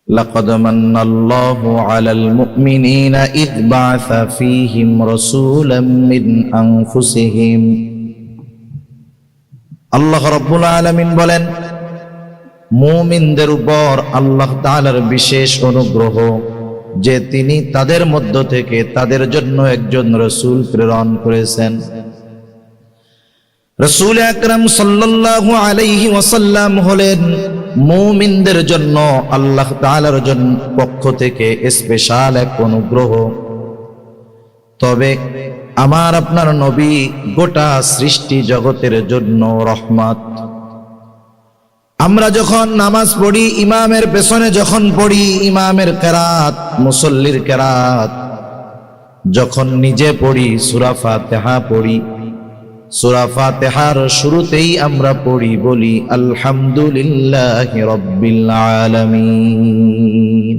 لقد من الله على المؤمنين إذ بعث فيهم رسولا من أنفسهم আল্লাহ রাব্বুল আলামিন বলেন, মুমিনদের উপর আল্লাহ তাআলার বিশেষ অনুগ্রহ যে তিনি তাদের মধ্য থেকে তাদের জন্য একজন রাসূল প্রেরণ করেছেন। রাসূল আকরাম সাল্লাল্লাহু আলাইহি ওয়াসাল্লাম হলেন মুমিনদের জন্য আল্লাহ তাআলার পক্ষ থেকে স্পেশাল এক অনুগ্রহ। তবে আমার আপনার নবী গোটা সৃষ্টি জগতের জন্য রহমত। আমরা যখন নামাজ পড়ি, ইমামের পেছনে যখন পড়ি, ইমামের কেরাত, মুসল্লির কেরাত, যখন নিজে পড়ি সূরা ফাতিহা পড়ি, সূরা ফাতিহার শুরুতেই আমরা পড়ি বলি আলহামদুলিল্লাহি রাব্বিল আলামিন।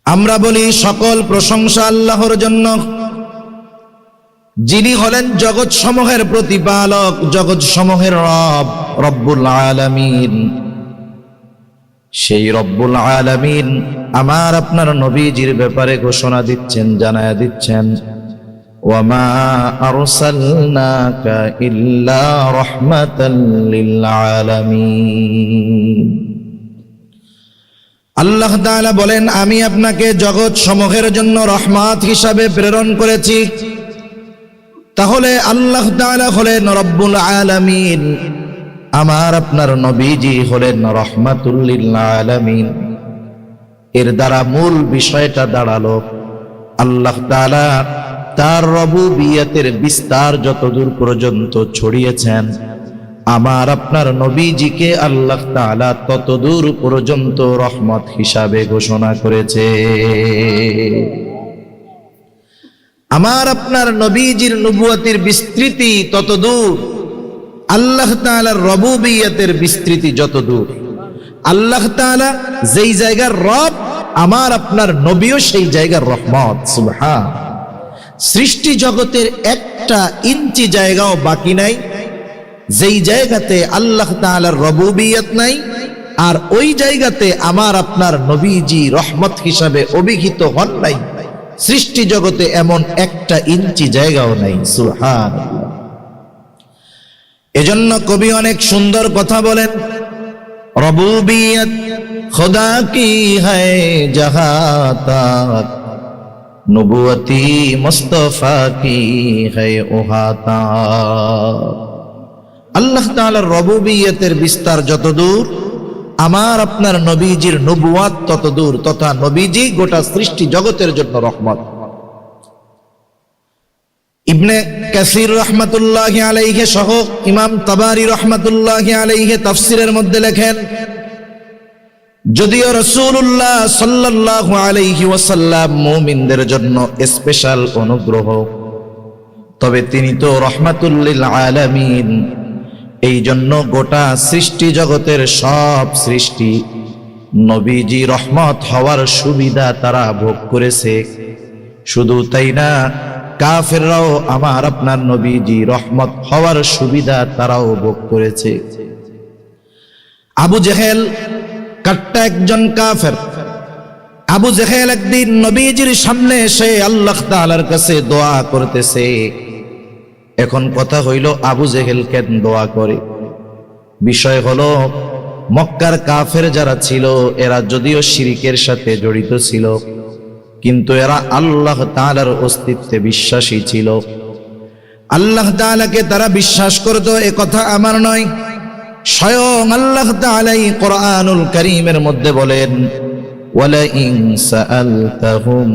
আমরা বলি সকল প্রশংসা আল্লাহর জন্য, যিনি হলেন জগৎ সমূহের প্রতিপালক, জগৎ সমূহের রব, রব্বুল আলামিন। সেই রব্বুল আলামিন আমার আপনার নবীজির ব্যাপারে ঘোষণা দিচ্ছেন, জানায়া দিচ্ছেন, ওয়ামা আরসালনাকা ইল্লা রাহমাতাল লিল আলামিন। আল্লাহ তাআলা বলেন, আমি আপনাকে জগৎ সমূহের জন্য রহমত হিসাবে প্রেরণ করেছি। তাহলে আল্লাহ তাআলা হলেন রব্বুল আলামিন, আমার আপনার নবীজি হলেন রাহমাতুল লিল আলামিন। এর দ্বারা মূল বিষয়টা দাঁড়ালো, আল্লাহ তাআলা তার রুবুবিয়তের বিস্তার যতদূর পর্যন্ত ছড়িয়েছেন, আমার আপনার নবীজিকে আল্লাহ তাআলা ততদূর পর্যন্ত রহমত হিসাবে ঘোষণা করেছে। আমার আপনার নবীজির নবুয়তের বিস্তৃতি ততদূর, আল্লাহ তাআলার রুবুবিয়তের বিস্তৃতি যতদূর। আল্লাহ তাআলা যেই জায়গার রব, আমার আপনার নবীও সেই জায়গার রহমত। সুবহান। সৃষ্টি জগতের একটা ইঞ্চি জায়গাও বাকি নাই যেই জায়গাতে আল্লাহ তাআলার রুবুবিয়ত নাই, আর ওই জায়গাতে আমার আপনার নবীজি রহমত হিসাবে অভিহিত হন নাই। সৃষ্টি জগতে এমন একটা ইঞ্চি জায়গাও নাই। সুবহানাল্লাহ। এজন্য কবি অনেক সুন্দর কথা বলেন, রুবুবিয়ত খুদা কি হ্যায় জাহাঁ তাক, নবুয়তি মুস্তাফা কি হ্যায় ওহা তাক। আল্লাহ তাআলার রুবুবিয়তের বিস্তার যতদূর, আমার আপনার নবীজির নবুয়াত ততদূর, তথা নবীজি গোটা সৃষ্টি জগতের জন্য রহমত। ইবনে কাসির রাহমাতুল্লাহি আলাইহি সহ ইমাম তাবারি রাহমাতুল্লাহি আলাইহি তাফসীরের মধ্যে লেখেন, যদিও রাসূলুল্লাহ সাল্লাল্লাহু আলাইহি ওয়াসাল্লাম মুমিনদের জন্য স্পেশাল অনুগ্রহ, তবে তিনি তো রাহমাতুল লিল আলামিন। এই জন্য গোটা সৃষ্টি জগতের সব সৃষ্টি নবীজি রহমত হওয়ার সুবিধা তারা ভোগ করেছে। শুধু তাই না, কাফেররাও আমার আপনার নবীজি রহমত হওয়ার সুবিধা তারাও ভোগ করেছে। আবু জেহেল কাট্টা একজন কাফের। আবু জেহেল একদিন নবীজির সামনে এসে আল্লাহ তাআলার কাছে দোয়া করতেছে। এখন কথা হইল, আবু জেহেল কেন দোয়া করে? বিষয় হলো, মক্কার কাফের যারা ছিল এরা যদিও শিরকের সাথে জড়িত ছিল, কিন্তু এরা আল্লাহ তাআলার অস্তিত্বে বিশ্বাসী ছিল। আল্লাহ তাআলাকে তারা বিশ্বাস করত, এ কথা আমার নয়, স্বয়ং আল্লাহ তাআলাই কোরআনুল কারীমের মধ্যে বলেন, ওয়ালা ইন সাআলতাহুম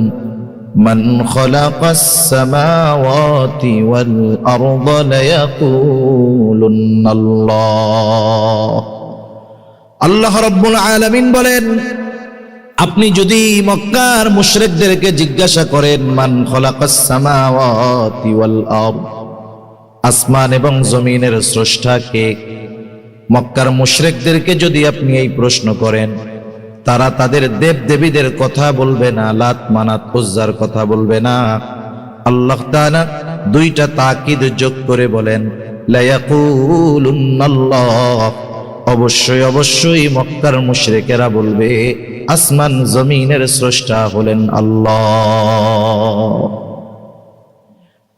মান খালাকাস সামাওয়াতি ওয়াল আরদা লায়াকুলুন্নাল্লাহ। আল্লাহ রাব্বুল আলামিন বলেন, আপনি যদি মক্কার মুশরিকদেরকে জিজ্ঞাসা করেন, মান খালাকাস সামাওয়াতি ওয়াল আরদ, আসমান এবং জমিনের স্রষ্টা কে, মক্কার মুশরিকদেরকে যদি আপনি এই প্রশ্ন করেন, তারা তাদের দেব দেবীদের কথা বলবে না, লাত মানাত উজ্জার কথা বলবে না। আল্লাহ তাআলা দুইটা তাকিদ যোগ করে বলেন, লা ইয়াকুলুন্নাল্লাহ, অবশ্যই অবশ্যই মক্কার মুশরিকেরা বলবে আসমান জমিনের স্রষ্টা হলেন আল্লাহ।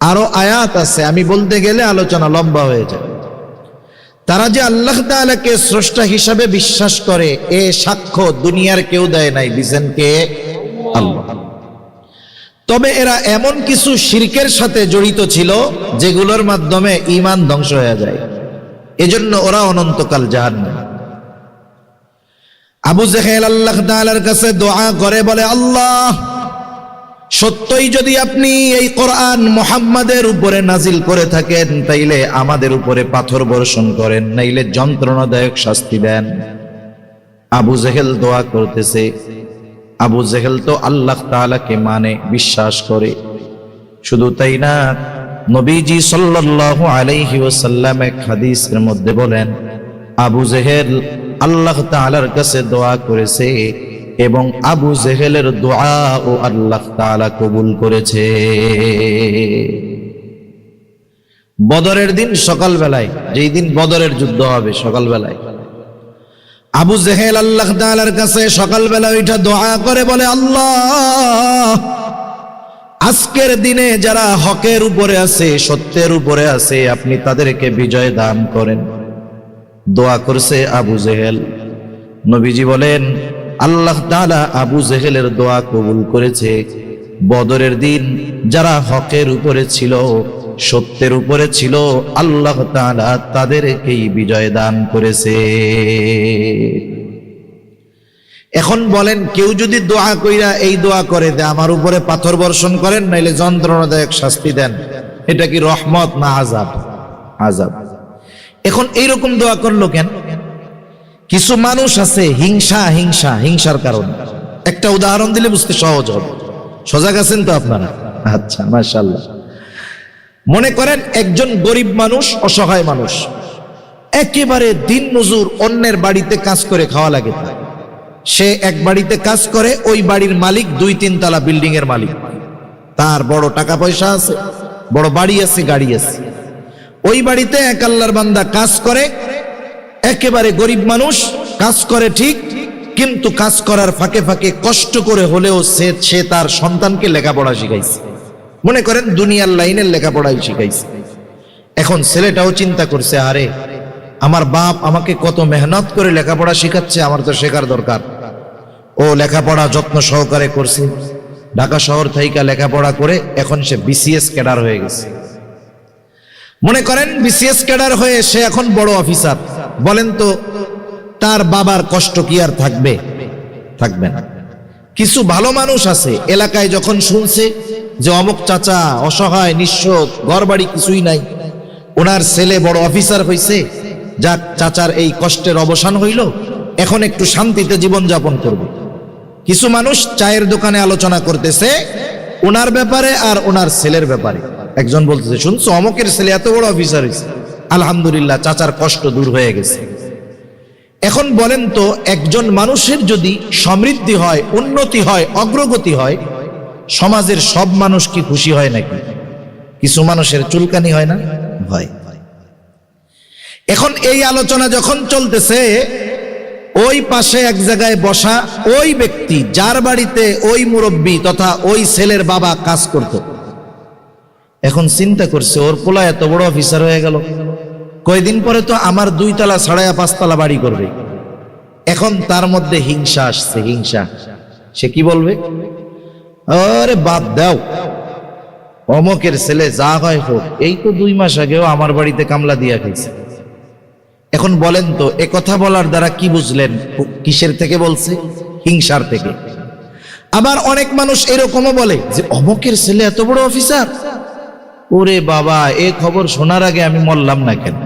আরো আয়াত আছে, আমি বলতে গেলে আলোচনা লম্বা হয়ে যায়। তারা যে আল্লাহ তাআলাকে স্রষ্টা হিসাবে বিশ্বাস করে, এ সাক্ষ্য দুনিয়ার কেউ দেয় নাই, দিছেন কে? আল্লাহ। তবে এরা এমন কিছু শিরকের সাথে জড়িত ছিল যেগুলোর মাধ্যমে ঈমান ধ্বংস হয়ে যায়, এজন্য ওরা অনন্তকাল জাহান্নামে। আবু জেহেল আল্লাহ তাআলার কাছে দোয়া করে, বলে আল্লাহ, সত্যই যদি আপনি এই কোরআন মুহাম্মাদের উপরে নাজিল করে থাকেন তাইলে আমাদের উপরে পাথর বর্ষণ করেন, নাইলে যন্ত্রণাদায়ক শাস্তি দেন। আবু জেহেল দোয়া করতেছে। আবু জেহেল তো আল্লাহ তাআলাকে মানে, বিশ্বাস করে। শুধু তাই না, নবীজি সাল্লাল্লাহু আলাইহি ওয়াসাল্লাম এক হাদিসের মধ্যে বলেন, আবু জেহেল আল্লাহ তাআলার কাছে দোয়া করেছে এবং আবু জেহেলের দোয়া ও আল্লাহ তাআলা কবুল করেছে। বদরের দিন সকালবেলায়, যেই দিন বদরের যুদ্ধ হবে, সকালবেলায় আবু জেহেল আল্লাহ তাআলার কাছে সকালবেলা উঠে দোয়া করে, বলে আল্লাহ, আজকের দিনে যারা হকের উপরে আছে, সত্যের উপরে আছে, আপনি তাদেরকে বিজয় দান করেন। দোয়া করছে আবু জেহেল। নবীজি বলেন আল্লাহ তাআলা আবু জেহেলের দোয়া কবুল করেছে। বদরের দিন যারা হকের উপরে ছিল, সত্যের উপরে ছিল, আল্লাহ তাআলা তাদেরকেই বিজয় দান করেছে। এখন বলেন, কেউ যদি দোয়া কইরা এই দোয়া করে যে আমার উপরে পাথর বর্ষণ করেন, নাইলে যন্ত্রণাদায়ক শাস্তি দেন, এটা কি রহমত না আযাব? আযাব। এখন এইরকম দোয়া করলো কেন? কিছু মানুষ আছে হিংসার কারণে। একটা উদাহরণ দিলে বুঝতে সহজ হবে। সজাগ আছেন তো আপনারা? আচ্ছা, মাশাআল্লাহ। মনে করেন একজন গরিব মানুষ, অসহায় মানুষ, একেবারে দিন মজুর, অন্যের বাড়িতে কাজ করে খাওয়া লাগে তার। সে এক বাড়িতে কাজ করে, ওই বাড়ির মালিক 2-3 তলা বিল্ডিং এর মালিক, তার বড় টাকা পয়সা আছে, বড় বাড়ি আছে, গাড়ি আছে। ওই বাড়িতে এক আল্লাহর বান্দা কাজ করে, একেবারে গরিব মানুষ, কাজ করে ঠিক, কিন্তু কাজ করার ফাঁকে ফাঁকে কষ্ট করে হলেও সে তার সন্তানকে লেখাপড়া শিখাইছে। মনে করেন দুনিয়ার লাইনের লেখাপড়াই শিখাইছে। এখন ছেলেটাও চিন্তা করছে, আরে আমার বাপ আমাকে কত মেহনত করে লেখাপড়া শিখাচ্ছে, আমার তো শেখার দরকার। ও লেখাপড়া যত্ন সহকারে করছে, ঢাকা শহর থেকে লেখাপড়া করে এখন সে বিসিএস ক্যাডার হয়ে গেছে। মনে করেন বিসিএস ক্যাডার হয়ে সে এখন বড় অফিসার। বলেন তো তার বাবার কষ্ট কি আর থাকবে? থাকবে না। কিছু ভালো মানুষ আছে, এলাকায় যখন শুনছে যে অমুক চাচা অসহায়, নিঃস্ব, ঘর বাড়ি কিছুই নাই, ওনার ছেলে বড় অফিসার হয়েছে, যাক চাচার এই কষ্টের অবসান হইল, এখন একটু শান্তিতে জীবন যাপন করবে। কিছু মানুষ চায়ের দোকানে আলোচনা করতেছে ওনার ব্যাপারে আর ওনার ছেলের ব্যাপারে। একজন বলতেছে, শুনছো অমুকের ছেলে এত বড় অফিসার হয়েছে, আলহামদুলিল্লাহ, চাচার কষ্ট দূর হয়ে গেছে। এখন বলেন তো, একজন মানুষের যদি সমৃদ্ধি হয়, উন্নতি হয়, অগ্রগতি হয়, সমাজের সব মানুষ কি খুশি হয় নাকি? কিছু মানুষের চুলকানি হয় না? হয়। এখন এই আলোচনা যখন চলতেছে, ওই পাশে এক জায়গায় বসা ওই ব্যক্তি, যার বাড়িতে ওই মুরব্বী তথা ওই ছেলের বাবা কাজ করত, এখন চিন্তা করছে ওর পোলা এত বড় অফিসার হয়ে গেল, কয়দিন পরে তো আমার 2 তলা ছাড়াইয়া 5 তলা বাড়ি করবে। এখন তার মধ্যে হিংসা আসছে, হিংসা। সে কি বলবে? আরে বাদ দাও, অমকের ছেলে যা হয় হোক, এই তো 2 মাস আগেও আমার বাড়িতে কামলা দিয়া গেছে। এখন বলেন তো, এ কথা বলার দ্বারা কি বুঝলেন? কিসের থেকে বলছে? হিংসার থেকে। আবার অনেক মানুষ এরকমও বলে যে অমকের ছেলে এত বড় অফিসার, ওরে বাবা, এ খবর শোনার আগে আমি মরলাম না কেন?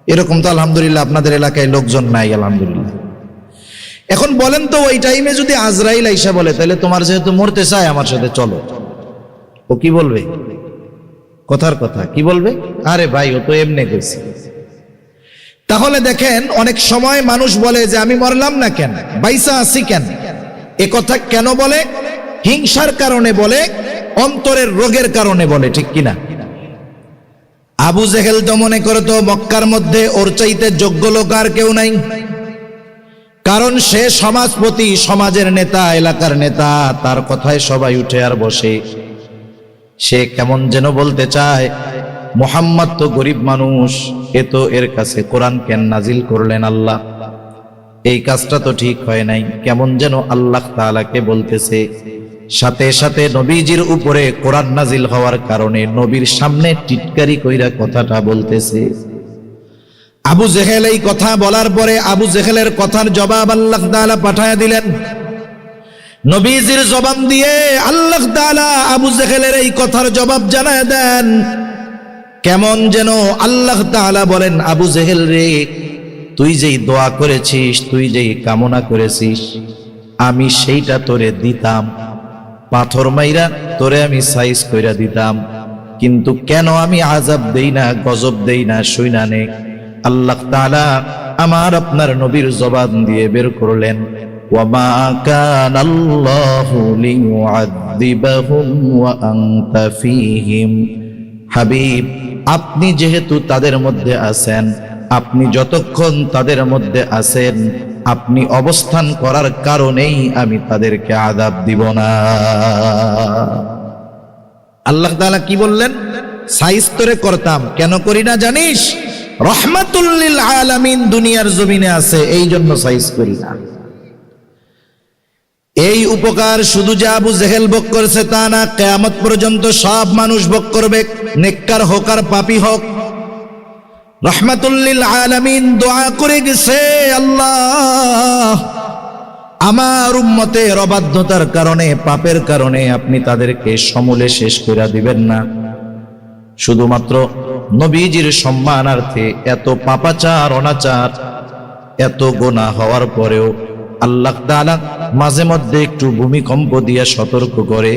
এরকম তো আলহামদুলিল্লাহ আপনাদের এলাকায় লোকজন নাই, আলহামদুলিল্লাহ। এখন বলেন তো, ওই টাইমে যদি আজরাইল আইসা বলে, তাহলে তোমার যেহেতু মরতে চায় আমার সাথে চলো, ও কি বলবে? কথার কথা কি বলবে? আরে ভাই, ও তো এমনি গেছে। তাহলে দেখেন, অনেক সময় মানুষ বলে যে আমি মরলাম না কেন, বাইসা আছি কেন? এ কথা কেন বলে? হিংসার কারণে বলে, অন্তরের রোগের কারণে বলে, ঠিক কিনা? আবু জেহেল তো মনে করতো মক্কার মধ্যে ওর চাইতে যোগ্য লোক আর কেউ নাই, কারণ সে সমাজপতি, সমাজের নেতা, এলাকার নেতা, তার কথায় সবাই উঠে আর বসে। সে কেমন যেন বলতে চায়, মুহাম্মদ তো গরিব মানুষ, এ তো এর কাছে কোরআন কেন নাজিল করলেন আল্লাহ? এই কাজটা তো ঠিক হয় নাই। কেমন যেন আল্লাহ তাআলাকে বলতেছে। সাথে সাথে নবীজির উপরে কোরআন নাজিল হওয়ার কারণে নবীর সামনে টিটকারি কইরা কথাটা বলতেছে। আবু জেহেল এই কথা বলার পরে আবু জেহেলের কথার জবাব আল্লাহ তাআলা পাঠায়া দিলেন। নবীজির জবাব দিয়ে আল্লাহ তাআলা আবু জেহেলের এই কথার জবাব জানায় দেন। কেমন যেন আল্লাহ তাআলা বলেন, আবু জেহেল রে, তুই যেই দোয়া করেছিস, তুই যেই কামনা করেছিস, আমি সেইটা তোরে দিতাম, পাথর মাইরা তোরে আমি সাইজ কইরা দিতাম, কিন্তু কেন আমি আযাব দেই না, গজব দেই না, শুইনা নে। আল্লাহ তাআলা আমার আপনার নবীর জবান দিয়ে বের করলেন, ওয়ামা কানাল্লাহু লিয়ুআযযিবাহুম ওয়া আনতা ফীহিম। হাবিব, আপনি যেহেতু তাদের মধ্যে আছেন, আপনি যতক্ষণ তাদের মধ্যে আছেন, আপনি অবস্থান করার কারণেই আমি তাদেরকে আযাব দিব না। আল্লাহ তাআলা কি বললেন? সাইজ তোরে করতাম, কেন করি না জানিস? রহমাতুল লিল আলামিন দুনিয়ার জমিনে আছে, এই জন্য সাইজ করি না। এই উপকার শুধু যে আবু জেহেল ভোগ করেছে তা না, কিয়ামত পর্যন্ত সব মানুষ ভোগ করবে, নেককার হোক আর পাপী হোক। রহমাতুল লিল আলামিন দোয়া করে গেছে, আল্লাহ আমার উম্মতের অবাধ্যতার কারণে, পাপের কারণে আপনি তাদেরকে সমূলে শেষ করে দিবেন না। শুধুমাত্র নবীজির সম্মানার্থে এত পাপাচার, অনাচার, এত গুনাহ হওয়ার পরেও আল্লাহ তাআলা মাঝে মধ্যে একটু ভূমিকম্প দিয়ে সতর্ক করে,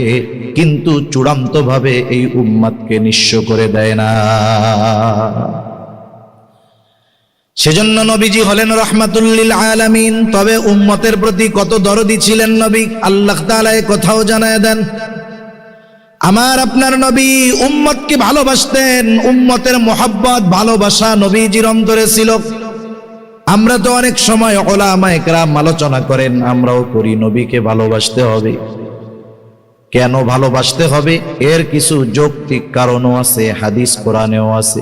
কিন্তু চূড়ান্তভাবে এই উম্মতকে নিঃস্ব করে দেয় না। সেজন্য নবীজি হলেন রাহমাতুল লিল আলামিন। তবে উম্মতের প্রতি কত দরদি ছিলেন নবী, আল্লাহ তাআলা এই কথাও জানায় দেন। আমার আপনার নবী উম্মতকে ভালোবাসতেন, উম্মতের মোহাব্বত, ভালোবাসা নবীজির অন্তরে ছিল। আমরা তো অনেক সময় উলামায়ে কেরাম আলোচনা করেন, আমরাও করি, নবীকে ভালোবাসতে হবে। কেন ভালোবাসতে হবে? এর কিছু যৌক্তিক কারণও আছে, হাদিস কোরআনেও আছে।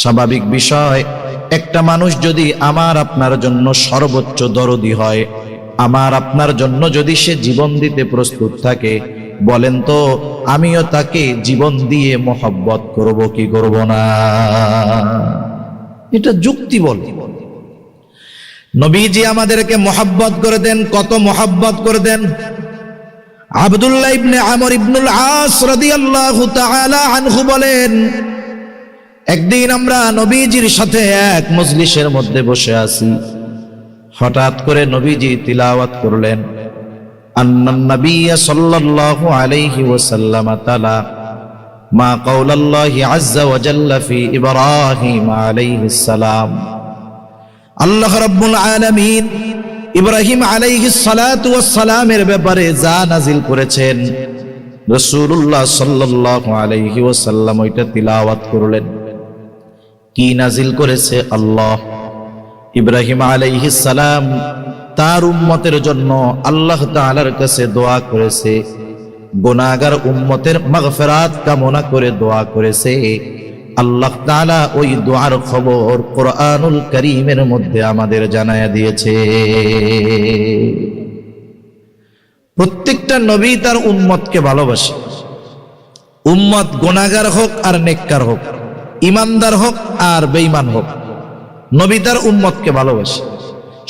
স্বাভাবিক বিষয়, একটা মানুষ যদি আমার আপনার জন্য সর্বোচ্চ দরদি হয়, আমার আপনার জন্য যদি সে জীবন দিতে প্রস্তুত থাকে, বলেন তো আমিও তাকে জীবন দিয়ে মোহাব্বত করব কি করব না? এটা যুক্তি বলে। নবীজি আমাদেরকে মোহাব্বত করে দেন, কত মোহাব্বত করে দেন। আব্দুল্লাহ ইবনে আমর ইবনুল আস রাদিয়াল্লাহু তাআলা আনহু বলেন, একদিন আমরা নবীজির সাথে এক মজলিসের মধ্যে বসে আছি, হঠাৎ করে নবীজি তিলাওয়াত করলেন, আন্নান নাবিয়্য সাল্লাল্লাহু আলাইহি ওয়াসাল্লাম তাআলা মা কাওলাল্লাহি আযজা ওয়া জাল্লা ফি ইব্রাহিম আলাইহিস সালাম। আল্লাহ রাব্বুল আলামিন ইব্রাহিম আলাইহিস সালাতু ওয়াস সালামের ব্যাপারে যা নাজিল করেছেন, রাসূলুল্লাহ সাল্লাল্লাহু আলাইহি ওয়াসাল্লাম ওইটা তিলাওয়াত করলেন। কি নাজিল করেছে? আল্লাহ ইব্রাহিম আলাইহিস সালাম তার উম্মতের জন্য আল্লাহ তাআলার কাছে দোয়া করেছে, গুনাহগার উম্মতের মাগফিরাত কামনা করে দোয়া করেছে। আল্লাহ তাআলা ওই দোয়ার খবর কোরআনুল কারীমের মধ্যে আমাদের জানায়া দিয়েছে। প্রত্যেকটা নবী তার উম্মতকে ভালোবাসে। উম্মত গুনাহগার হোক আর নেককার হোক, ইমানদার হোক আর বেঈমান হোক, নবী তার উম্মতকে ভালোবাসে।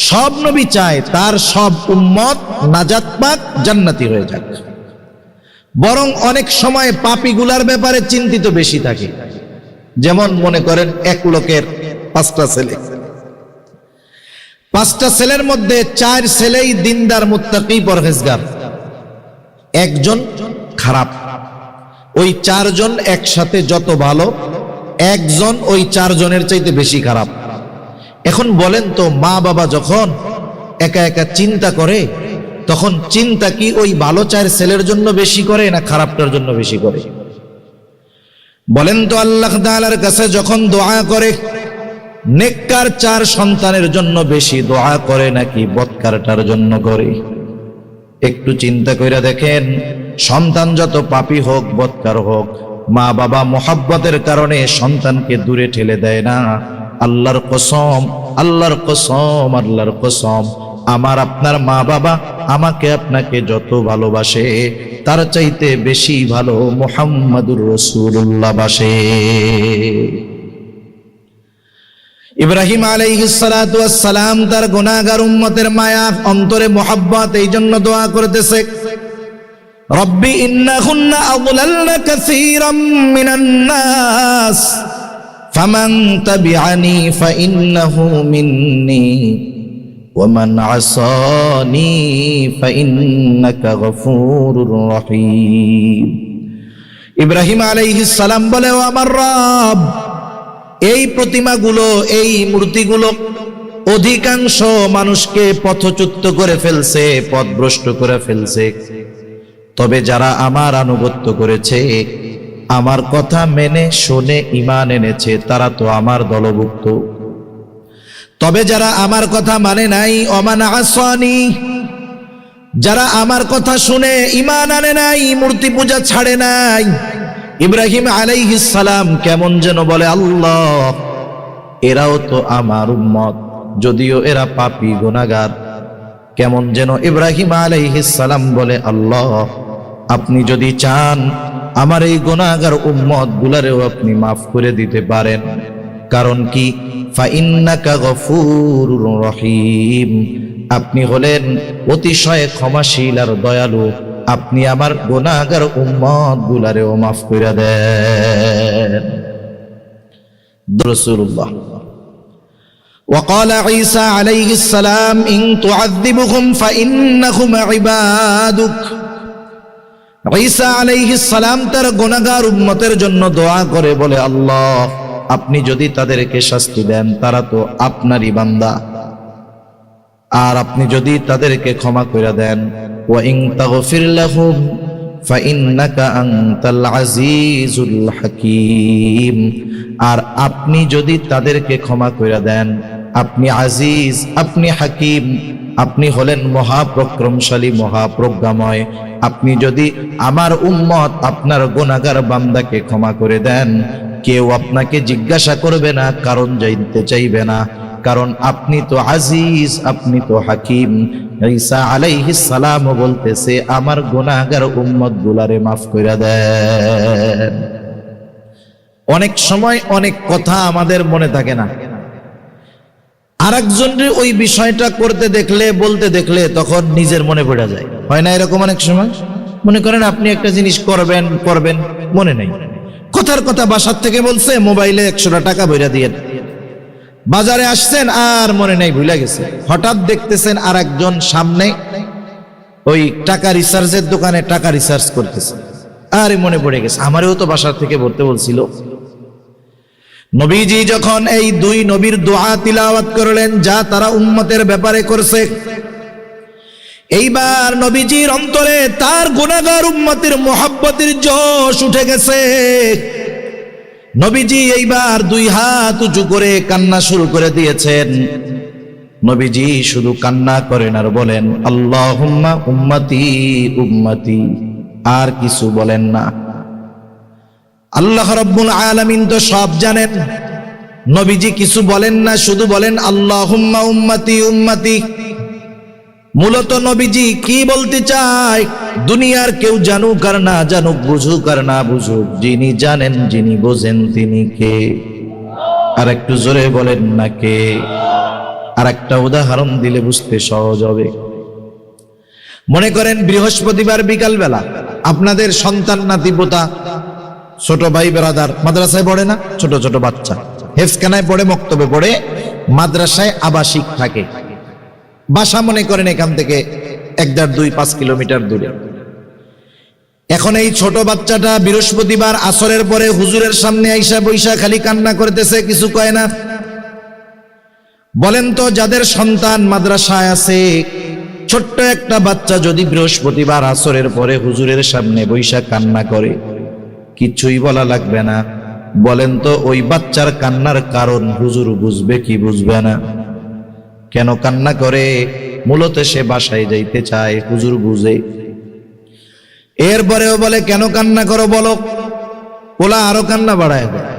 সব নবী চায় তার সব উম্মত নাজাত পাক, জান্নাতি হয়ে যাক। বরং অনেক সময় পাপীগুলার ব্যাপারে চিন্তিত বেশি থাকে। যেমন মনে করেন এক লোকের 5টা ছেলে, 5টা ছেলের মধ্যে 4 ছেলেই দিনদার, মুত্তাকি, পরহেজগার, একজন খারাপ। ওই 4 জন একসাথে যত ভালো, একজন ওই 4 জনের চাইতে বেশি খারাপ। এখন বলেন তো, মা বাবা যখন একা একা চিন্তা করে, তখন চিন্তা কি ওই ভালো 4 ছেলের জন্য বেশি করে না খারাপটার জন্য বেশি করে? বলেন তো আল্লাহ তাআলার কাছে যখন দোয়া করে নেককার 4 সন্তানের জন্য বেশি দোয়া করে নাকি বদকারটার জন্য করে? একটু চিন্তা কইরা দেখেন, সন্তান যত পাপী হোক বদকার হোক, মা বাবা মোহাব্বতের কারণে সন্তানকে দূরে ঠেলে দেয় না। আল্লাহর কসম, আল্লাহর কসম, আল্লাহর কসম, আমার আপনার মা বাবা আমাকে আপনাকে যত ভালোবাসে তার চাইতে বেশি ভালো মুহাম্মাদুর রাসূলুল্লাহ বাসে। ইব্রাহিম আলাইহিস সালাতু ওয়াস সালাম তার গুনাহগার উম্মতের মায়া অন্তরে মোহাব্বত, এই জন্য দোয়া করতেছে, রব্বি ইন্নাহুন্না আযলালনা কাসীরাম মিনান নাস ফামান তাবিআনি ফাইন্নাহু মিন্নি ওয়ামান আসানি ফাইন্নাকা গফুরুর রহিম। ইব্রাহিম আলাইহিস সালাম বলে, ও আমার রব, এই প্রতিমাগুলো, এই মূর্তিগুলো অধিকাংশ মানুষকে পথচ্যুত করে ফেলছে, পথভ্রষ্ট করে ফেলছে। তবে যারা আমার আনুগত্য করেছে, আমার কথা মেনে শুনে ঈমান এনেছে, তারা তো আমার দলভুক্ত। তবে যারা আমার কথা মানে নাই, ওমান আসানি, যারা আমার কথা শুনে ঈমান আনে নাই, মূর্তি পূজা ছাড়ে নাই, ইব্রাহিম আলাইহিস সালাম কেমন যেন বলে, আল্লাহ এরাও তো আমার উম্মত, যদিও এরা পাপী গুনাহগার। কেমন যেন ইব্রাহিম আলাইহিস সালাম বলে, আল্লাহ আপনি যদি চান আমার এই গুনাহগার উম্মত গুলারেও আপনি মাফ করে দিতে পারেন। কারণ কি? ফাইন্নাকা গফুরুর রহিম, আপনি হলেন অতিশয় ক্ষমাশীল আর দয়ালু, আপনি আমার গুনাহগার উম্মত গুলারেও মাফ করে দেন। রাসূলুল্লাহ। وقال عيسى عليه السلام إن تعذبهم فإنهم عبادك। ঈসা আলাইহিস সালাম তার গুনাহগার উম্মতের জন্য দোয়া করে বলে, আল্লাহ আপনি যদি তাদেরকে শাস্তি দেন তারা তো আপনারই বান্দা, আর আপনি যদি তাদেরকে ক্ষমা করে দেন, ওয়া ইন তাগফির লাহুম ফাইন্নাকা আনতাল আজিজুল হাকীম, আর আপনি যদি তাদেরকে ক্ষমা করে দেন, আপনি আজিজ, আপনি হাকিম, আপনি হলেন মহাপরাক্রমশালী, মহাপ্রজ্ঞাময়। আপনি যদি আমার উম্মত আপনার গুনাহগার বান্দাকে ক্ষমা করে দেন, কেউ আপনাকে জিজ্ঞাসা করবে না, কারণ জানতে চাইবে না, কারণ আপনি তো আজিজ, আপনি তো হাকিম। ঈসা আলাইহিস সালাম বলতেছে, আমার গুনাহগার উম্মত গুলারে মাফ করে দেন। অনেক সময় অনেক কথা আমাদের মনে থাকে না, আরেকজনের ওই বিষয়টা করতে দেখলে, বলতে দেখলে তখন নিজের মনে পড়ে যায়, হয় না এরকম? অনেক সময় মনে করেন আপনি একটা জিনিস করবেন মনে নেই, কথার কথা বাসার থেকে বলছে, মোবাইলে 100 টাকা ভইরা দিয়ে বাজারে আসছেন আর মনে নেই, ভুলে গেছে। হঠাৎ দেখতেছেন আর একজন সামনে ওই টাকা রিসার্চের দোকানে টাকা রিসার্চ করতেছে, আরে মনে পড়ে গেছে, আমারও তো বাসার থেকে বলতে বলছিল। নবীজি যখন এই 2 নবীর দোয়া তিলাওয়াত করলেন, যা তারা উম্মতের ব্যাপারে করছে, এইবার নবীজির অন্তরে তার গুনাহগার উম্মতের মুহাব্বতের জোশ উঠে গেছে। নবীজি এইবার 2 হাত উঁচু করে কান্না শুরু করে দিয়েছেন। নবীজি শুধু কান্না করেন আর বলেন, আল্লাহুম্মা উম্মতি উম্মতি, আর কিছু বলেন না। আল্লাহ রাব্বুল আলামিন তো সব জানেন, নবীজি কিছু বলেন না, শুধু বলেন আল্লাহুম্মা উম্মতি উম্মতি। মূলত নবীজি কি বলতে চায়, দুনিয়ার কেউ জানুক আর না জানুক, বুঝুক আর না বুঝুক, যিনি জানেন, যিনি বোঝেন তিনি কে? আর একটু জোরে বলেন না কে? আর একটা উদাহরণ দিলে বুঝতে সহজ হবে। মনে করেন বৃহস্পতিবার বিকালবেলা আপনাদের সন্তান নাতিপোতা, ছোট ভাই বেরাদার মাদ্রাসায় পড়ে না, ছোট ছোট বাচ্চা হেফখানায় পড়ে, মক্তবে পড়ে, মাদ্রাসায় আবাসিক থাকে, বাসা মনে করেন এখান থেকে 1.5-2-5 কিলোমিটার দূরে। এখন এই ছোট বাচ্চাটা বৃহস্পতিবার আসরের পরে হুজুরের সামনে আইসা বৈশা খালি কান্না করতেছে, কিছু কয় না। বলেন তো, যাদের সন্তান মাদ্রাসায় আছে, ছোট্ট একটা বাচ্চা যদি বৃহস্পতিবার আসরের পরে হুজুরের সামনে বৈশা কান্না করে, কিছুই বলা লাগবে না, বলেন তো ওই বাচ্চার কান্নার কারণ হুজুর বুঝবে কি বুঝবে না? কেন কান্না করে? মূলত সে বাসায় যাইতে চায়, হুজুর বুঝে। এরপরেও বলে কেন কান্না করো বলো, ওলা আরো কান্না বাড়ায় দেয়।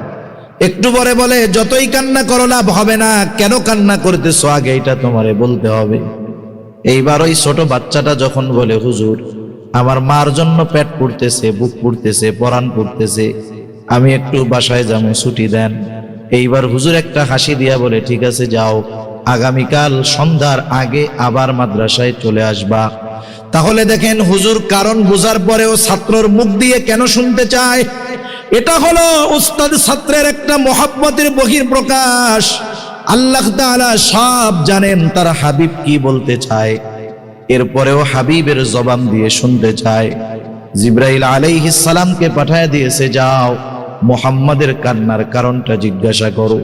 একটু পরে বলে যতই কান্না করো লাভ হবে না, কেন কান্না করতেছো আগে এটা তোমারে বলতে হবে। এইবার ওই ছোট বাচ্চাটা যখন বলে হুজুর আমার মার জন্য পেট পুড়তেছে, বুক পুড়তেছে, পরাণ পুড়তেছে, আমি একটু বাসায় যাবো, ছুটি দেন। এইবার হুজুর একটা হাসি দিয়া বলে ঠিক আছে যাও, আগামীকাল সন্ধ্যার আগে আবার মাদ্রাসায় চলে আসবা। তাহলে দেখেন হুজুর কারণ বুঝার পরেও ছাত্রর মুখ দিয়ে কেন শুনতে চায়। এটা হলো উস্তাদ ছাত্রের একটা মহব্বতের বহিঃপ্রকাশ। আল্লাহ তাআলা সব জানেন তার হাবিব কি বলতে চায়, এরপরেও হাবিবের জবান দিয়ে শুনতে চায়। জিবরাইল আলাইহিস সালামকে পাঠায় দিয়েছে, যাও মুহাম্মাদের কান্নার কারণটা জিজ্ঞাসা করো।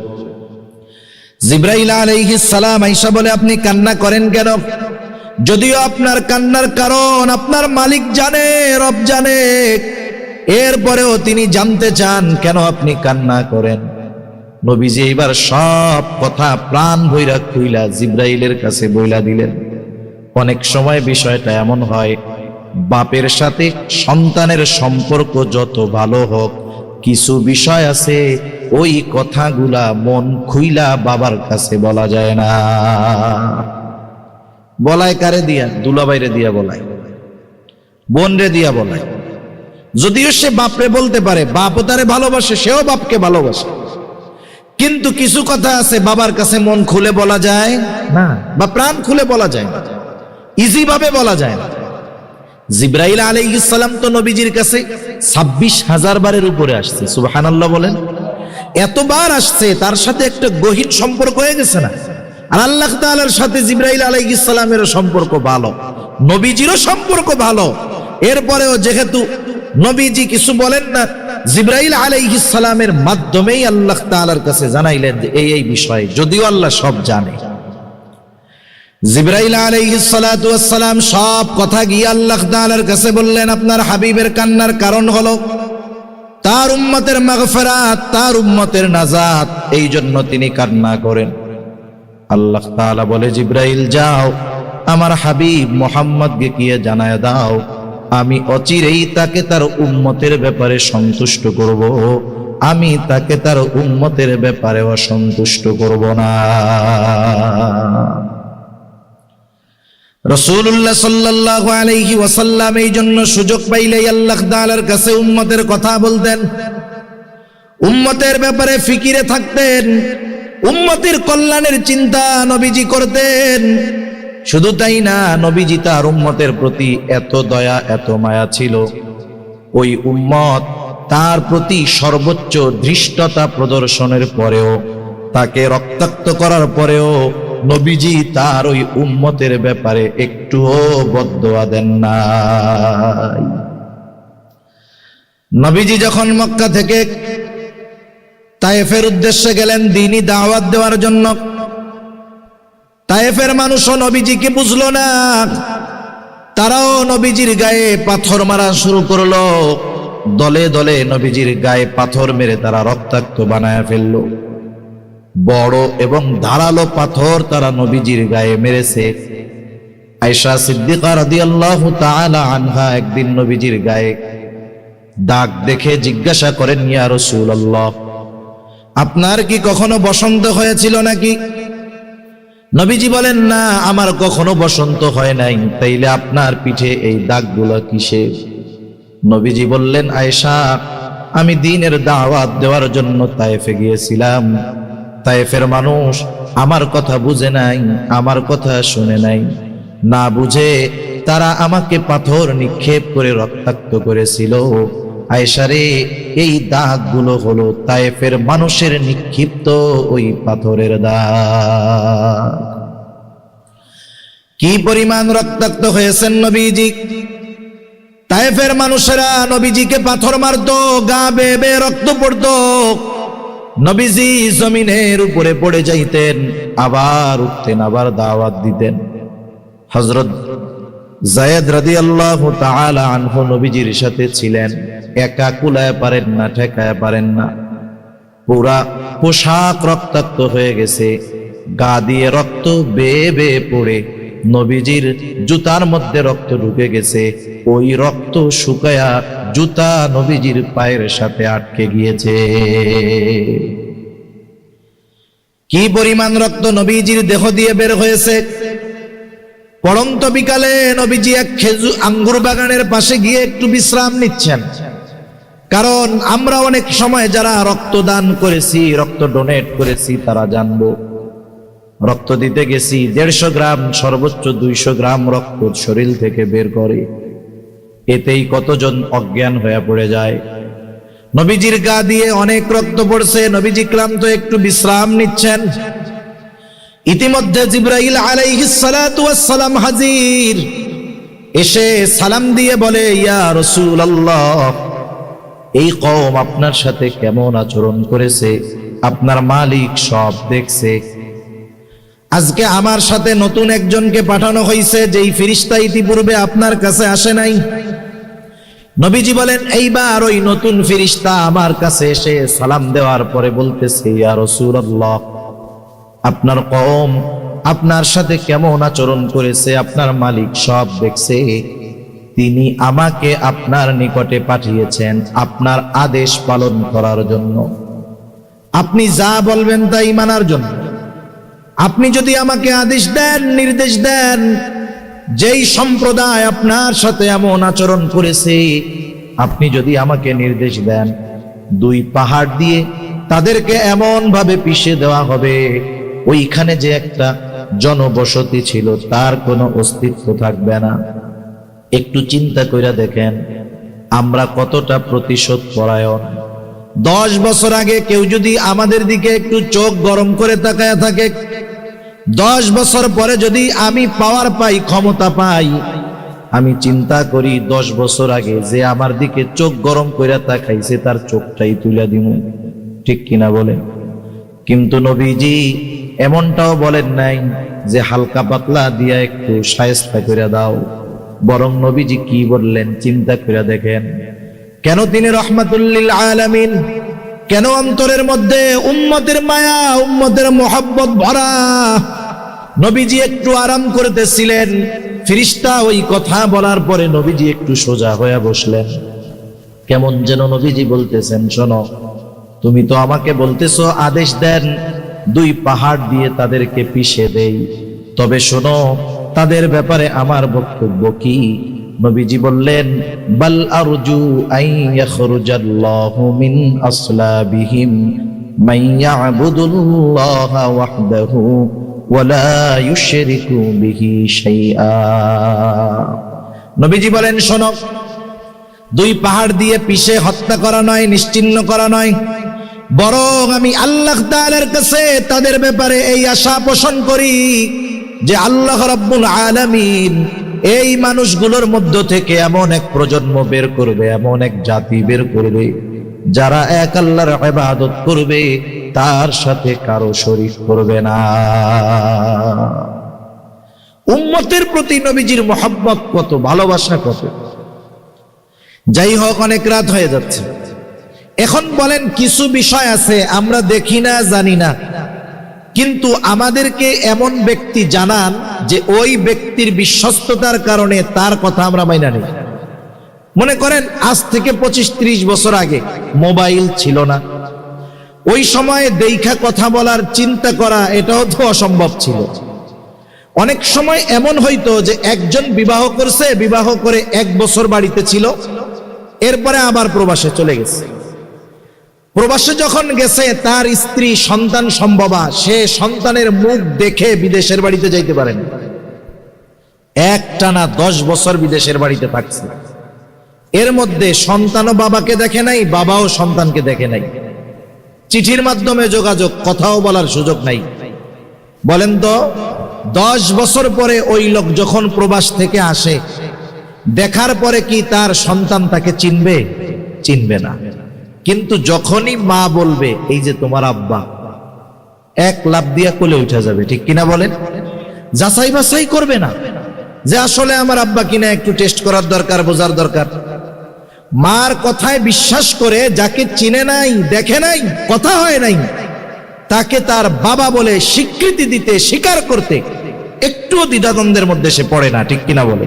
জিবরাইল আলাইহিস সালাম আয়েশা বলে আপনি কান্না করেন কেন? যদিও আপনার কান্নার কারণ আপনার মালিক জানে, রব জানে, এরপরেও তিনি জানতে চান কেন আপনি কান্না করেন। নবীজি এবার সব কথা প্রাণ ভৈরা খুইলা জিবরাইলের কাছে বইলা দিলেন। অনেক সময় বিষয়টা এমন হয়, বাপের সাথে সন্তানের সম্পর্ক যত ভালো হোক, কিছু বিষয় আছে ওই কথাগুলা মন খুইলা বাবার কাছে বলা যায় না। বলায় কারে দিয়া? দুলাভাইরে দিয়া বলায়, বোন রে দিয়া বলায়। যদিও সে বাপরে বলতে পারে, বাপও তারে ভালোবাসে, সেও বাপকে ভালোবাসে, কিন্তু কিছু কথা আছে বাবার কাছে মন খুলে বলা যায় না, বা প্রাণ খুলে বলা যায় না, ইজি ভাবে বলা যায় না। জিবরাইল আলাইহিস সালাম তো নবীজির কাছে 26,000 বারের উপরে আসছে, সুবহানাল্লাহ বলেন। এতবার আসছে, তার সাথে একটা গহীন সম্পর্ক হয়ে গেছে না? আর আল্লাহ তাআলার সাথে জিবরাইল আলাইহিস সালামেরও সম্পর্ক ভালো, নবীজিরও সম্পর্ক ভালো। এরপরেও যেহেতু নবীজি কিছু বলেন না, জিবরাইল আলাইহিস সালামের মাধ্যমেই আল্লাহ তাআলার কাছে জানাইলেন যে এই বিষয়, যদিও আল্লাহ সব জানে। জিবরাইল আলাইহিস সালাতু ওয়াস সালাম সব কথা গিয়ে আল্লাহ তাআলার কাছে বললেন, আপনার হাবিবের কান্নার কারণ হলো তার উম্মতের মাগফিরাত, তার উম্মতের নাজাত, এই জন্য তিনি কান্না করেন। আল্লাহ তাআলা বলে জিবরাইল যাও আমার হাবিব মুহাম্মদকে গিয়ে জানায় দাও, আমি অচিরেই তাকে তার উম্মতের ব্যাপারে সন্তুষ্ট করব, আমি তাকে তার উম্মতের ব্যাপারে অসন্তুষ্ট করব না। রাসূলুল্লাহ সাল্লাল্লাহু আলাইহি ওয়াসাল্লাম এই জন্য সুযোগ পাইলেই আল্লাহ তাআলার কাছে উম্মতের কথা বলতেন, উম্মতের ব্যাপারে ফিকিরে থাকতেন, উম্মতের কল্যাণের চিন্তা নবীজি করতেন। শুধু তাই না, নবীজি তার উম্মতের প্রতি এত দয়া, এত মায়া ছিল, ওই উম্মত তার প্রতি সর্বোচ্চ ধৃষ্টতা প্রদর্শনের পরেও, তাকে রক্তাক্ত করার পরেও নবীজি তার ওই উম্মতের ব্যাপারে একটুও বদদোয়া দেন নাই। নবীজি যখন মক্কা থেকে তায়েফের উদ্দেশ্যে গেলেন দ্বীনি দাওয়াত দেওয়ার জন্য, তায়েফের মানুষও নবীজিকে বুঝলো না, তারাও নবীজির গায়ে পাথর মারা শুরু করলো। দলে দলে নবীজির গায়ে পাথর মেরে তারা রক্তাক্ত বানায় ফেললো। বড় এবং ধারালো পাথর তারা নবীজির গায়ে মেরেছে। আয়েশা সিদ্দিকা রাদিয়াল্লাহু তাআলা আনহা একদিন নবীজির গায়ে দাগ দেখে জিজ্ঞাসা করেন, ইয়া রাসূলুল্লাহ, আপনার কি কখনো বসন্ত হয়েছিল নাকি? নবীজি বলেন, না, আমার কখনো বসন্ত হয় নাই। তাইলে আপনার পিঠে এই দাগগুলো কিসের? নবীজি বললেন, আয়েশা, আমি দ্বীনের দাওয়াত দেওয়ার জন্য তায়েফে গিয়েছিলাম। তায়েফের মানুষ আমার কথা বুঝে নাই, আমার কথা শুনে নাই, না বুঝে তারা আমাকে পাথর নিক্ষেপ করে রক্তাক্ত করেছিল। আয়েশা রে, এই দাগগুলো হলো তায়েফের মানুষের নিক্ষিপ্ত ওই পাথরের দাগ। কি পরিমাণ রক্তাক্ত হয়েছেন নবীজি! তায়েফের মানুষেরা নবীজিকে পাথর মারতো, গা বেয়ে বেয়ে রক্ত পড়তো। নবীজি জমিনের উপরে পড়ে যাইতেন, আবার উঠতেন, আবার দাওয়াত দিতেন। হযরত যায়েদ রাদিয়াল্লাহু তাআলা আনহু নবীজির সাথে ছিলেন, একা কুলায় পারেন না, ঠেকায় পারেন না। পুরা পোশাক রক্তাক্ত হয়ে গেছে, গা দিয়ে রক্ত বেয়ে বেয়ে পড়ে নবীজির জুতার মধ্যে রক্ত ঢুকে গেছে। ওই রক্ত শুকায়া জুতা নবীজির পায়ের সাথে আটকে গিয়েছে। কি পরিমাণ রক্ত নবীজির দেহ দিয়ে বের হয়েছে। পড়ন্ত বিকালে নবীজি এক আঙ্গুর বাগানের পাশে গিয়ে একটু বিশ্রাম নিচ্ছেন। কারণ আমরা অনেক সময় যারা রক্তদান করেছি, রক্ত ডোনেট করেছি, তারা জানবো রক্ত দিতে গেছি 150 গ্রাম সর্বোচ্চ 200 গ্রাম রক্ত শরীর থেকে বের করে, এতেই কতজন অজ্ঞান হয়ে পড়ে যায়। নবীজির গা দিয়ে অনেক রক্ত পড়ছে, নবীজি ক্লান্ত, একটু বিশ্রাম নিচ্ছেন। ইতিমধ্যে জিবরাইল আলাইহিস সালাতু ওয়াস সালাম হাজির, এসে সালাম দিয়ে বলে, ইয়া রাসূলুল্লাহ, এই কওম আপনার সাথে কেমন আচরণ করেছে আপনার মালিক সব দেখছে। আজকে আমার সাথে নতুন একজনকে পাঠানো হয়েছে, যেই ফেরেশতা ইতিপূর্বে আপনার কাছে আসে নাই। নবীজি বলেন, এইবার ওই নতুন ফেরেশতা আমার কাছে এসে সালাম দেওয়ার পরে বলতেছে, ইয়া রাসূলুল্লাহ, আপনার কওম আপনার সাথে কেমন আচরণ করেছে আপনার মালিক সব দেখছে। তিনি আমাকে আপনার নিকটে পাঠিয়েছেন আপনার আদেশ পালন করার জন্য, আপনি যা বলবেন তাই মানার জন্য। আপনি যদি আমাকে আদেশ দেন, নির্দেশ দেন, যেই সম্প্রদায় আপনার সাথে এমন আচরণ করেছে, আপনি যদি আমাকে নির্দেশ দেন 2 পাহাড় দিয়ে তাদেরকে এমন ভাবে পিষে দেওয়া হবে, ওইখানে যে একটা জনবসতি ছিল তার কোনো অস্তিত্ব থাকবে না। একটু চিন্তা কইরা দেখেন আমরা কতটা প্রতিশোধ পরায়ণ। 10 বছর আগে কেউ যদি আমাদের দিকে একটু চোখ গরম করে তাকায় থাকে, 10 বছর পরে যদি আমি পাওয়ার পাই, ক্ষমতা পাই, আমি চিন্তা করি 10 বছর আগে যে আমার দিকে চোখ গরম করে তাকাইছে তার চোখটাই তুলে দিব, ঠিক কিনা বলেন? কিন্তু নবীজি এমনটাও বলেন নাই যে হালকা পাতলা দিয়া একটু শায়েস্তা করে দাও, বরং নবীজি কি বললেন চিন্তা করে দেখেন। কেন তিনি রহমাতুল লিল আলামিন, কেন অন্তরের মধ্যে উম্মতের মায়া, উম্মতের মোহাব্বত ভরা। নবীজি একটু আরাম করতেছিলেন, ফেরেশতা ওই কথা বলার পরে নবীজি একটু সোজা হয়ে বসলেন। কেমন যেন নবীজি বলতেছেন, শোনো, তুমি তো আমাকে বলতেছো আদেশ দেন 2 পাহাড় দিয়ে তাদেরকে পিষে দেই, তবে শোনো তাদের ব্যাপারে আমার বক্তব্য কি। নবীজি বললেন, বাল আরজু আন ইয়াখরুজাল্লাহু মিন আসলাবিহিম মান ইয়াবুদুল্লাহা ওয়াহদাহু ওয়া লা ইউশরিকু বিহি শাইআ। নবীজি বলেন, শোনো, 2 পাহাড় দিয়ে পিষে হত্যা করা নয়, নিশ্চিহ্ন করা নয়, বরং আমি আল্লাহ তাআলার কাছে তাদের ব্যাপারে এই আশা পোষণ করি যে আল্লাহ রাব্বুল আলামিন এই মানুষগুলোর মধ্য থেকে এমন এক প্রজন্ম বের করবে, এমন এক জাতি বের করবে যারা এক আল্লাহর ইবাদত করবে, তার সাথে কারো শরীক করবে না। উম্মতের প্রতি নবীজির মহব্বত কত, ভালোবাসা কত। যাই হোক, অনেক রাত হয়ে যাচ্ছে। এখন বলেন, কিছু বিষয় আছে আমরা দেখি না, জানি না, কিন্তু আমাদেরকে এমন ব্যক্তি জানান যে ওই ব্যক্তির বিশ্বস্ততার কারণে তার কথা আমরা মাইনা নিই। মনে করেন আজ থেকে 25-30 বছর আগে মোবাইল ছিল না, ওই সময় দেখা কথা বলার চিন্তা করা এটাও তো অসম্ভব ছিল। অনেক সময় এমন হইতো যে একজন বিবাহ করছে, বিবাহ করে 1 বছর বাড়িতে ছিল, এরপরে আবার প্রবাসে চলে গেছে। প্রবাসে যখন গেছে তার স্ত্রী সন্তান সম্ভবা, সে সন্তানের মুখ দেখে বিদেশের বাড়িতে যাইতে পারেন। একটানা 10 বছর বিদেশের বাড়িতে থাকছে। এর মধ্যে সন্তানও বাবাকে দেখে নাই, বাবাও সন্তানকে দেখে নাই। চিঠির মাধ্যমে যোগাযোগ, কথাও বলার সুযোগ নাই। বলেন তো 10 বছর পরে ওই লোক যখন প্রবাস থেকে আসে, দেখার পরে কি তার সন্তান তাকে চিনবে? চিনবে না। কিন্তু যখনই মা বলবে এই যে তোমার আব্বা, 1 লাফ দিয়া কোলে উঠে যাবে, ঠিক কিনা বলেন? যাচাই বাছাই করবে না যে আসলে আমার আব্বা কিনা, একটু টেস্ট করার দরকার, বোঝার দরকার। মার কথায় বিশ্বাস করে যাকে চিনে নাই, দেখে নাই, কথা হয় নাই, তাকে তার বাবা বলে স্বীকৃতি দিতে, স্বীকার করতে একটুও দ্বিধাদ্বন্দ্বের মধ্যে সে পড়ে না, ঠিক কিনা বলে?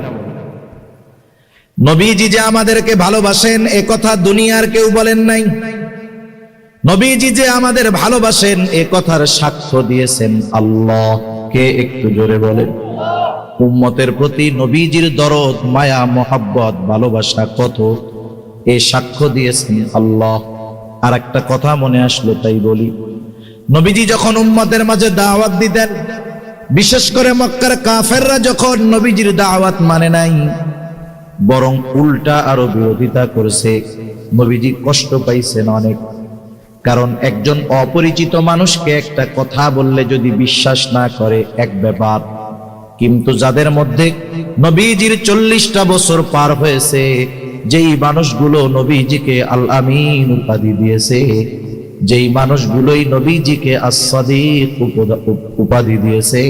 নবীজি যে আমাদেরকে ভালোবাসেন এ কথা দুনিয়ার কেউ বলেন নাই। নবীজি যে আমাদের ভালোবাসেন এ কথার সাক্ষ্য দিয়েছেন আল্লাহ। কে একটু জোরে বলেন? উম্মতের প্রতি নবীজির দরদ, মায়া, মোহাব্বত, ভালোবাসা কত, এ সাক্ষ্য দিয়েছেন আল্লাহ। আর একটা কথা মনে আসলো তাই বলি, নবীজি যখন উম্মতের মাঝে দাওয়াত দিতেন, বিশেষ করে মক্কার কাফেররা যখন নবীজির দাওয়াত মানে নাই, বরং উল্টা আরো বিরোধিতা করেছে, নবীজি কষ্ট পাইছেন অনেক। কারণ একজন অপরিচিত মানুষকে একটা কথা বললে যদি বিশ্বাস না করে এক ব্যাপার, কিন্তু যাদের মধ্যে নবীজির 40টা বছর পার হয়েছে, যেই মানুষগুলো নবীজিকে আল আমিন উপাধি দিয়েছে, যেই মানুষগুলোই নবীজিকে as-সাদিক উপাধি দিয়েছে,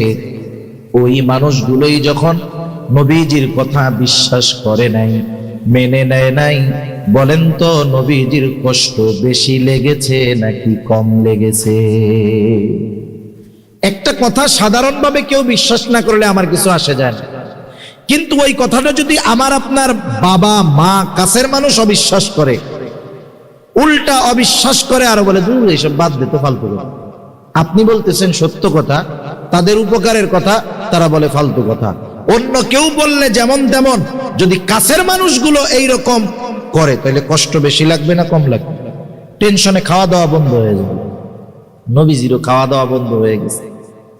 ওই মানুষগুলোই যখন নবীজির কথা বিশ্বাস করে নাই, মেনে নেয় নাই, বলেন তো নবীজির কষ্ট বেশি লেগেছে নাকি কম লেগেছে? একটা কথা সাধারণভাবে কেউ বিশ্বাস না করলে আমার কিছু আসে যায় না, কিন্তু ওই কথাটা যদি আমার আপনার বাবা, মা, কাছের মানুষ অবিশ্বাস করে, উল্টা অবিশ্বাস করে আর বলে দূর এইসব বাদ দে তো, ফালতু কথা। আপনি বলতেছেন সত্য কথা, তাদের উপকারের কথা, তারা বলে ফালতু কথা। অন্য কেউ বললে যেমন তেমন, যদি কাছের মানুষগুলো এইরকম করে তাহলে কষ্ট বেশি লাগবে না কম লাগবে? টেনশনে খাওয়া দাওয়া বন্ধ হয়ে যাবে। নবীজিরও খাওয়া দাওয়া বন্ধ হয়ে গেছে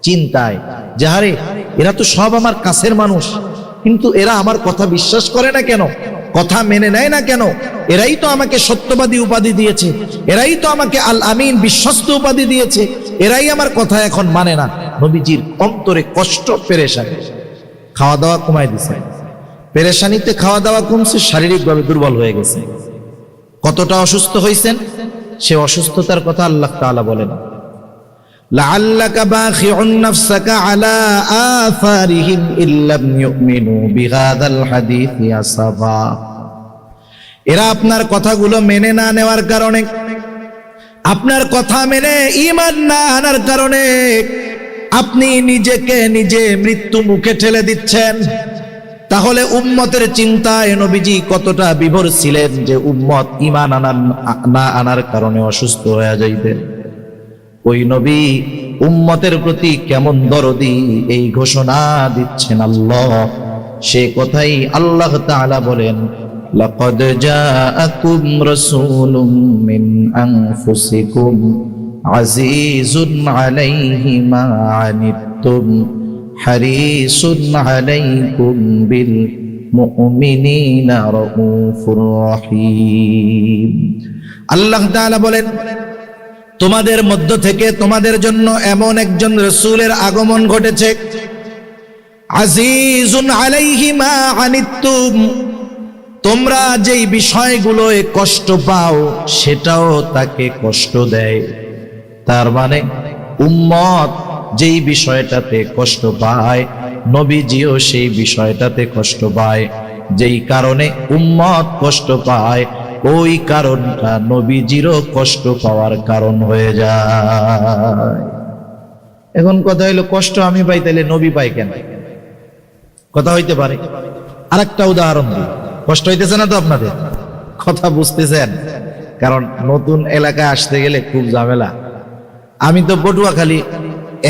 চিন্তায়, যে আরে এরা তো সব আমার কাছের মানুষ, কিন্তু এরা আমার কথা বিশ্বাস করে না কেন, কথা মেনে নেয় না কেন? এরাই তো আমাকে সত্যবাদী উপাধি দিয়েছে, এরাই তো আমাকে আল আমিন বিশ্বস্ত উপাধি দিয়েছে, এরাই আমার কথা এখন মানে না। নবীজির অন্তরে কষ্ট, পেরেশানি। খাওয়া দাওয়া কমায় দিছে, পেরেশানিতে খাওয়া দাওয়া কমছে, শারীরিকভাবে দুর্বল হয়ে গেছে। কতটা অসুস্থ হয়েছেন, সে অসুস্থতার কথা আল্লাহ তাআলা বলেন, লাআল্লাকা বাখিউন নাফসাকা আলা আথারিহিম ইল্লাম ইউমিনু বিহাদাল হাদিসি আসাফা। এরা আপনার কথাগুলো মেনে না নেওয়ার কারণে, আপনার কথা মেনে ঈমান না আনার কারণে আপনি নিজেকে নিজে মৃত্যু মুখে ঠেলে দিচ্ছেন। তাহলে উম্মতের চিন্তায় নবীজি কতটা বিভোর ছিলেন যে উম্মত ঈমান না আনার কারণে অসুস্থ হয়ে যাইতেন। ওই নবী উম্মতের প্রতি কেমন দরদি, এই ঘোষণা দিচ্ছেন আল্লাহ। সে কথাই আল্লাহ তাআলা বলেন, লাকাদ জাআকুম রাসূলুম মিন আনফুসিকুম আজিজুন আলাইহি মা আনিতুম হারিসুন আলাইকুম বিল মুমিনিনা রাউফুর রহিম। আল্লাহ তাআলা বলেন, তোমাদের মধ্য থেকে তোমাদের জন্য এমন একজন রাসূলের আগমন ঘটেছে, আজিজুন আলাইহি মা আনিতুম, তোমরা যেই বিষয়গুলোয় কষ্ট পাও সেটাও তাকে কষ্ট দেয়। তার মানে উম্মত যেই বিষয়টাতে কষ্ট পায়, নবীজিও সেই বিষয়টাতে কষ্ট পায়। যেই কারণে উম্মত কষ্ট পায়, ওই কারণটা নবীজিরও কষ্ট পাওয়ার কারণ হয়ে যায়। এখন কথা হইলো, কষ্ট আমি পাই তাইলে নবী পাই কেন? কথা হইতে পারে। আরেকটা উদাহরণ দিই, কষ্ট হইতেছে না তো আপনাদের? কথা বুঝতেছেন? কারণ নতুন এলাকায় আসতে গেলে খুব ঝামেলা। আমি তো পটুয়াখালী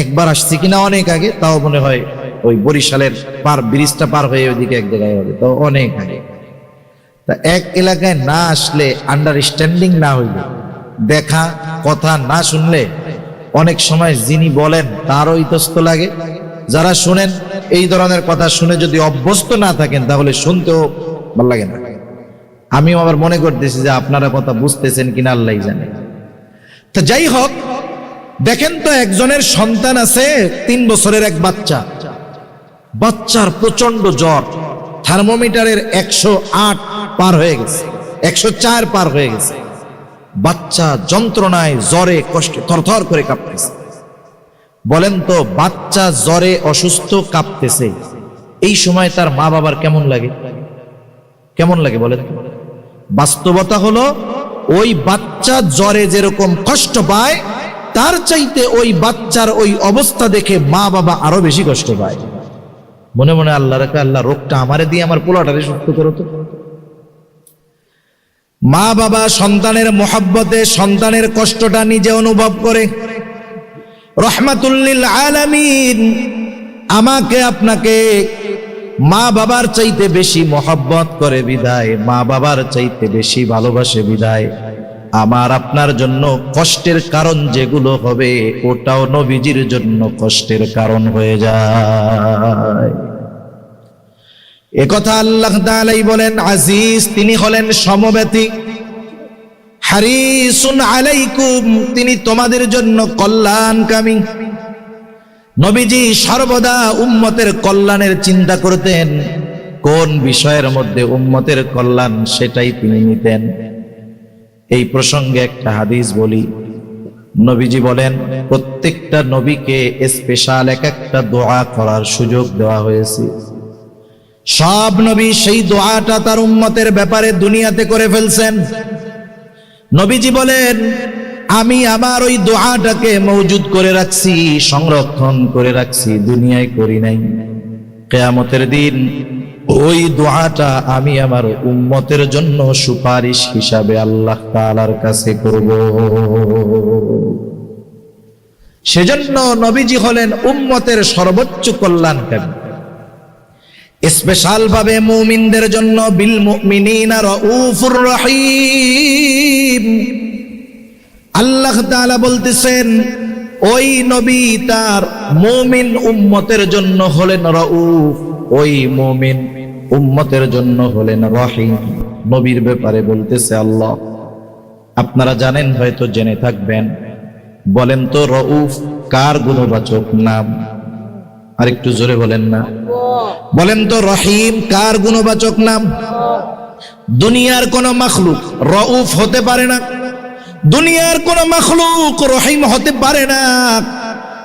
একবার আসছি কিনা অনেক আগে, তাও মনে হয় ওই বরিশালের ব্রিজটা পার হয়ে ওইদিকে এক জায়গায় হবে, তো অনেক আগে। তা এক এলাকায় না আসলে, আন্ডারস্ট্যান্ডিং না হইলে, দেখা কথা না শুনলে অনেক সময় যিনি বলেন তারও ইতস্ত লাগে। যারা শুনেন এই ধরনের কথা শুনে যদি অভ্যস্ত না থাকেন তাহলে শুনতেও ভালো লাগে না। আমিও আবার মনে করতেছি যে আপনারা কথা বুঝতেছেন কিনা আল্লাহই জানে। তা যাই হোক, দেখেন তো একজনের সন্তান আছে 3 বছরের এক বাচ্চা, বাচ্চার প্রচন্ড জ্বর, থার্মোমিটারের 108 পার হয়ে গেছে, 104 পার হয়ে গেছে। বাচ্চা যন্ত্রণায়, জ্বরে, কষ্টে থরথর করে কাঁপতেছে। বলেন তো, বাচ্চা জ্বরে অসুস্থ কাঁপতেছে, এই সময় তার মা বাবার কেমন লাগে? কেমন লাগে বলেন? বাস্তবতা হলো ওই বাচ্চা জ্বরে যেরকম কষ্ট পায়, তার চাইতে ওই বাচ্চার ওই অবস্থা দেখে মা বাবা আরো বেশি কষ্ট পায়। মনে মনে আল্লাহ রেখে, আল্লাহ রোগটা আমারে দিয়ে আমার পোলাটারে সুস্থ করো তো। মা বাবা সন্তানের মোহাব্বতে সন্তানের কষ্টটা নিজে অনুভব করে। রহমাতুল লিল আলামিন আমাকে আপনাকে মা বাবার চাইতে বেশি মোহাব্বত করে বিদায়, মা বাবার চাইতে বেশি ভালোবাসে বিদায়, আমার আপনার জন্য কষ্টের কারণ যেগুলো হবে ওটাও নবীজির জন্য কষ্টের কারণ হয়ে যায়। একথা আল্লাহ তাআলাই বলেন। আজিজ তিনি হলেন সমব্যথী, হারিসুন আলাইকুম তিনি তোমাদের জন্য কল্যাণকামী। নবীজি সর্বদা উম্মতের কল্যাণের চিন্তা করতেন। কোন বিষয়ের মধ্যে উম্মতের কল্যাণ সেটাই তিনি নিতেন। এই প্রসঙ্গে একটা হাদিস বলি। নবীজি বলেন প্রত্যেকটা নবীকে স্পেশাল একটা দোয়া করার সুযোগ দেওয়া হয়েছে। সব নবী সেই দোয়াটা তার উম্মতের ব্যাপারে দুনিয়াতে করে ফেলছেন। নবীজি বলেন আমি আমার ওই দোয়াটাকে মওজুদ করে রাখছি, সংরক্ষণ করে রাখছি, দুনিয়ায় করি নাই। কিয়ামতের দিন ওই দোয়াটা আমি আমার উম্মতের জন্য সুপারিশ হিসাবে আল্লাহ তাআলার কাছে করব। সেজন্য নবীজি হলেন উম্মতের সর্বোচ্চ কল্যাণকারী। স্পেশাল ভাবে মুমিনদের জন্য বিল মুমিনিনা রাউফুর রহিম। আল্লাহ তাআলা বলতেছেন ওই নবী তার মুমিন উম্মতের জন্য হলেন রাউফ, ওই মুমিন উম্মতের জন্য হলেন রহিম। নবীর ব্যাপারে বলতেছে আল্লাহ, আপনারা জানেন হয়তো জেনে থাকবেন, বলেন তো রাউফ কার গুণবাচক নাম? আরেকটু জোরে বলেন না। বলেন তো রহিম কার গুণবাচক নাম? দুনিয়ার কোন মাখলুক রাউফ হতে পারে না, দুনিয়ার কোন মাখলুক রহিম হতে পারে না।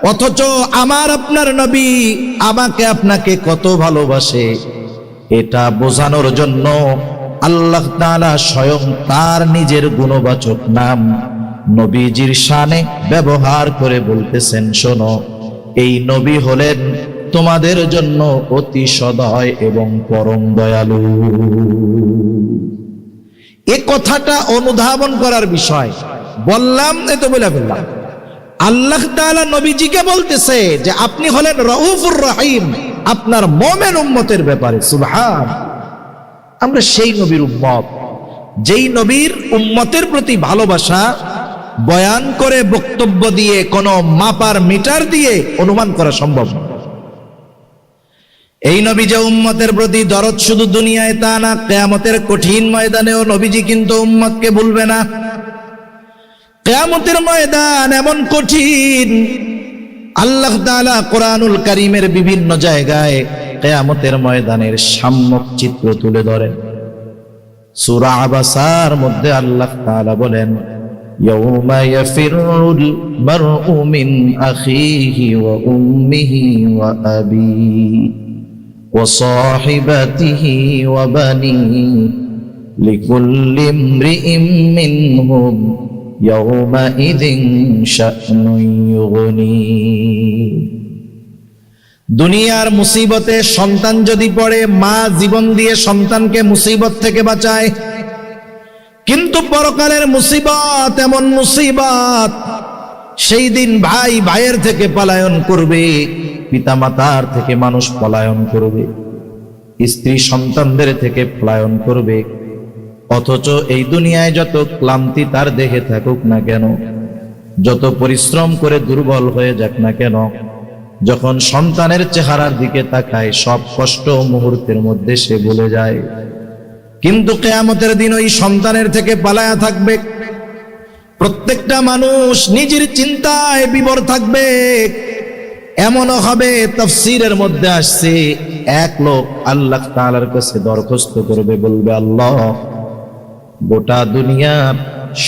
অথচ আমার আপনার নবী আমাকে আপনাকে কত ভালোবাসে এটা বোঝানোর জন্য আল্লাহ তাআলা স্বয়ং তার নিজের গুণবাচক নাম নবীজির শানে ব্যবহার করে বলতেছেন, শোনো এই নবী হলেন তোমাদের জন্য অতি সদয় এবং পরম দয়ালু। এ কথাটা অনুধাবন করার বিষয়। বললাম এত বলে ফেললাম। আল্লাহ তাআলা নবীজিকে বলতেছে যে আপনি হলেন রাউফুর রহিম আপনার মুমিন উম্মতের ব্যাপারে। সুবহান। আমরা সেই নবীর উম্মত, যেই নবীর উম্মতের প্রতি ভালোবাসা বয়ান করে বক্তব্য দিয়ে কোন মাপার মিটার দিয়ে অনুমান করা সম্ভব না। এই নবী যে উম্মতের প্রতি দরদ শুধু দুনিয়ায় তা না, কিয়ামতের কঠিন ময়দানেও নবীজি কিন্তু উম্মতকে ভুলবে না। কিয়ামতের ময়দান এমন কঠিন, আল্লাহ তাআলা কোরআনুল কারীমের বিভিন্ন জায়গায় কিয়ামতের ময়দানের সাম্যক চিত্র তুলে ধরেন। সূরা আবাসার মধ্যে আল্লাহ তাআলা বলেন, ইয়াউমা ইয়াফিরুল মারউ মিন আখিহি ওয়া উম্মিহি ওয়া আবিহি ওয়া সাহিবাতিহি ওয়া বানিহি লিকুল্লি ইমরিইম মিনহুম ইয়াউমাইযিন শা'নুন ইউগনি। দুনিয়ার মুসিবতে সন্তান যদি পড়ে, মা জীবন দিয়ে সন্তানকে মুসিবত থেকে বাঁচায়, কিন্তু পরকালের মুসিবত এমন মুসিবত, সেই দিন ভাই ভাইয়ের থেকে পলায়ন করবে, পিতামাতার থেকে মানুষ পলায়ন করবে, স্ত্রী সন্তানদের থেকে পলায়ন করবে। অথচ এই দুনিয়ায় যত ক্লান্তি তার দেহে থাকুক না কেন, যত পরিশ্রম করে দুর্বল হয়ে যাক না কেন, যখন সন্তানের চেহারার দিকে তাকায় সব কষ্ট মুহূর্তের মধ্যে সে ভুলে যায়। কিন্তু কিয়ামতের দিন ওই সন্তানের থেকে পালায়া থাকবে। প্রত্যেকটা মানুষ নিজের চিন্তায় বিভোর থাকবে। এমনও হবে, তাফসীরের মধ্যে আসছে, এক লোক আল্লাহ তাআলার কাছে দরখাস্ত করবে, বলবে আল্লাহ গোটা দুনিয়ার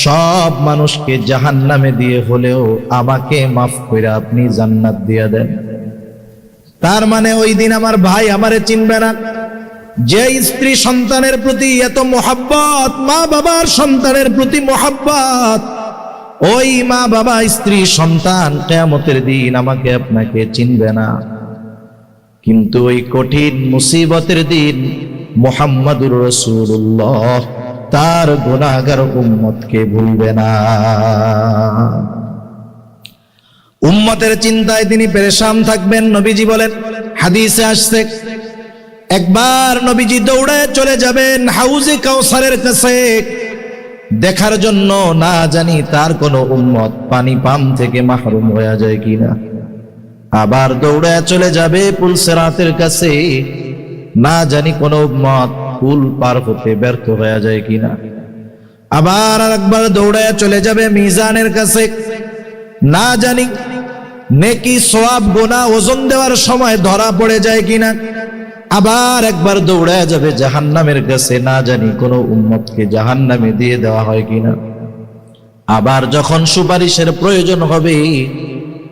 সব মানুষকে জাহান্নামে দিয়ে হলেও আমাকে মাফ করে আপনি জান্নাত দিয়ে দেন। তার মানে ওই দিন আমার ভাই আমারে চিনবে না, যে স্ত্রী সন্তানের প্রতি এত মোহাব্বত, মা বাবার সন্তানের প্রতি মোহাব্বত, ওই মা বাবা স্ত্রী সন্তান কিয়ামতের দিন আমাকে আপনাকে চিনবে না, কিন্তু ওই কঠিন মুসিবতের দিন মুহাম্মাদুর রাসূলুল্লাহ তার গুনাহগার উম্মতকে ভুলবে না। উম্মতের চিন্তায় তিনি পেরেশান থাকবেন। নবীজি বলেন, হাদিসে আসছে, একবার নবীজি দৌড়ে চলে যাবেন হাউজে কাউসারের কাছে দেখার জন্য, না জানি তার কোনো উম্মত পানি পান থেকে মাহরুম হয়ে যায় কিনা। আবার দৌড়ে চলে যাবে পুলসিরাতের কাছে, না জানি কোন উম্মত পুল পার হতে ব্যর্থ হয়ে যায় কিনা। আবার আরেকবার দৌড়ে চলে যাবে মিজানের কাছে, না জানি নেকি সওয়াব গুনাহ ওজন দেওয়ার সময় ধরা পড়ে যায় কিনা। আবার একবার দৌড়ে যাবে জাহান্নামের কাছে, না জানি কোন উম্মতকে জাহান্নামে দিয়ে দেওয়া হয় কিনা। আবার যখন সুপারিশের প্রয়োজন হবে,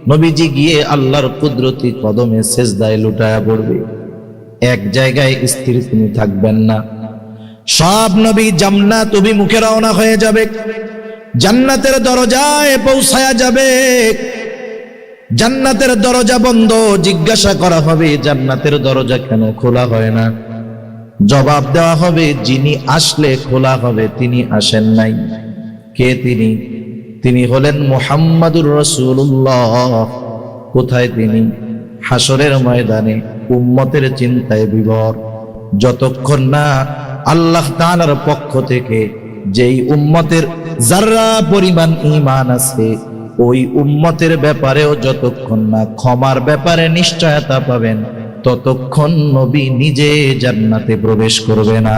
নবীজি গিয়ে আল্লাহর কুদরতি কদমে সেজদায় লুটায়া পড়বে। এক জায়গায় স্থির তিনি থাকবেন না। সব নবী জান্নাত অভিমুখে রওনা হয়ে যাবে, জান্নাতের দরজায় পৌঁছায়া যাবে। জান্নাতের দরজা বন্ধ, জিজ্ঞাসা করা হবে জান্নাতের দরজা কেন খোলা হয় না। জবাব দেওয়া হবে, যিনি আসলে খোলা হবে তিনি আসেন নাই। কে তিনি? তিনি হলেন মুহাম্মাদুর রাসূলুল্লাহ। কোথায় তিনি? হাসরের ময়দানে উম্মতের চিন্তায় বিভোর। যতক্ষণ না আল্লাহ তাআলার পক্ষ থেকে যেই উম্মতের যারা পরিমাণ ঈমান আছে, ওই উম্মতের ব্যাপারেও যতক্ষণ না ক্ষমার ব্যাপারে নিশ্চয়তা পাবেন, ততক্ষণ নবী নিজে জান্নাতে প্রবেশ করবে না।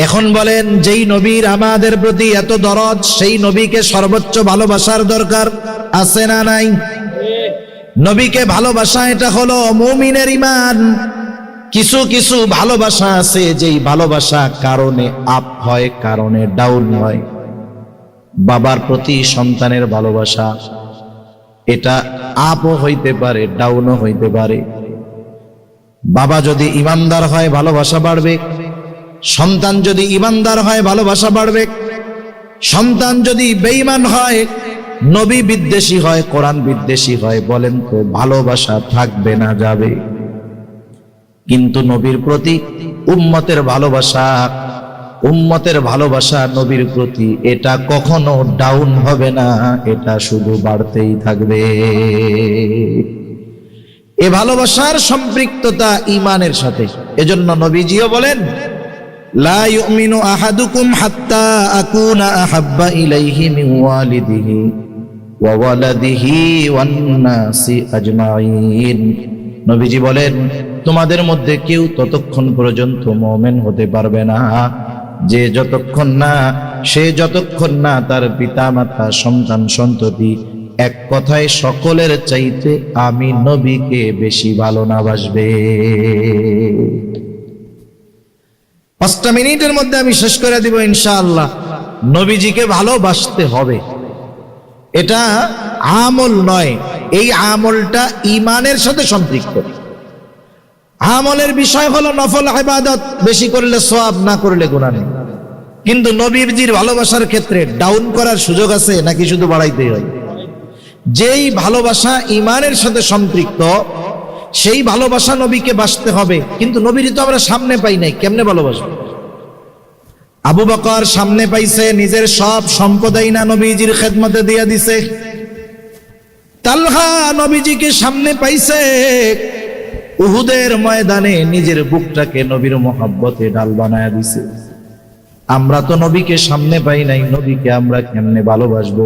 এখন বলেন, যেই নবীর আমাদের প্রতি এত দরদ, সেই নবীকে সর্বোচ্চ ভালোবাসার দরকার আছে না নাই? নবীকে ভালোবাসা এটা হলো মুমিনের ঈমান। কিছু কিছু ভালোবাসা আছে যেই ভালোবাসা কারণে আপ হয়, কারণে ডাউন হয়। বাবার প্রতি সন্তানের ভালোবাসা, এটা আপও হইতে পারে, ডাউনও হইতে পারে। বাবা যদি ঈমানদার হয় ভালোবাসা বাড়বে, সন্তান যদি ঈমানদার হয় ভালোবাসা বাড়বে। সন্তান যদি বেঈমান হয়, নবী বিদ্বেষী হয়, কোরআন বিদ্বেষী হয়, বলেন তো ভালোবাসা থাকবে না যাবে? কিন্তু নবীর প্রতি উম্মতের ভালোবাসা, উম্মতের ভালোবাসা নবীর প্রতি, এটা কখনো ডাউন হবে না, এটা শুধু বাড়তেই থাকবে। এ ভালোবাসার সম্পৃক্ততা ঈমানের সাথে। এজন্য নবীজিও বলেন, লা ইউমিনু আহাদুকুম হাত্তা আকুনা আহাব্বা ইলাইহি মিন ওয়ালিদিহি ওয়া ওয়ালাদিহি ওয়ান নাসি আজমাইন। নবীজি বলেন, তোমাদের মধ্যে কেউ ততক্ষণ পর্যন্ত মুমিন হতে পারবে না সে যতক্ষণ না তার পিতামাতা, সন্তান সন্ততি, এক কথায় সকলের চাইতে আমি নবীকে বেশি ভালো না বাসবে। 5টা মিনিটের মধ্যে আমি শেষ করে দিব ইনশাআল্লাহ। নবীজিকে ভালোবাসতে হবে, এটা আমল নয়। এই আমলটা ঈমানের সাথে সম্পৃক্ত। আমলের বিষয় হলো নফল ইবাদত, বেশি করলে সওয়াব, না করলে গুনাহ নেই। কিন্তু নবীজির ভালোবাসার ক্ষেত্রে ডাউন করার সুযোগ আছে নাকি শুধু বাড়াইতেই হয়? যেই ভালোবাসা ঈমানের সাথে সম্পৃক্ত, সেই ভালোবাসা নবীকে বাসতে হবে। কিন্তু নবীর তো আমরা সামনে পাই নাই, কেমনে ভালোবাসবো? আবু বকর সামনে পাইছে, নিজের সব সম্পদাই না নবীজির খেদমতে দিয়া দিছে। তালহা নবীজিকে সামনে পাইছে, উহুদের ময়দানে নিজের বুকটাকে নবীর মোহাব্বতে ডাল বানায়া দিছে। আমরা তো নবীকে সামনে পাই নাই, নবীকে আমরা কেমনে ভালোবাসবো?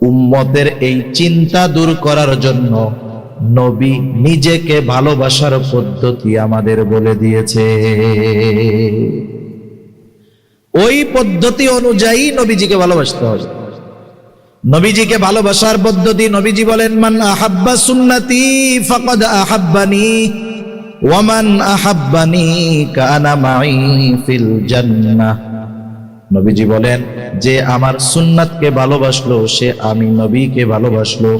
উম্মতের এই চিন্তা দূর করার জন্য নবী নিজেকে ভালোবাসার পদ্ধতি আমাদের বলে দিয়েছে। ওই পদ্ধতি অনুযায়ী নবীজিকে ভালোবাসতে হবে। নবীজিকে ভালোবাসার পদ্ধতি, নবীজি বলেন, মান আহাব্বা সুন্নতি ফাকাদ আহাব্বানি ওয়া মান আহাব্বানি কানা মাই ফিল জান্নাহ। নবীজি বলেন, যে আমার সুন্নাতকে ভালোবাসলো সে আমি নবীকে ভালোবাসলো,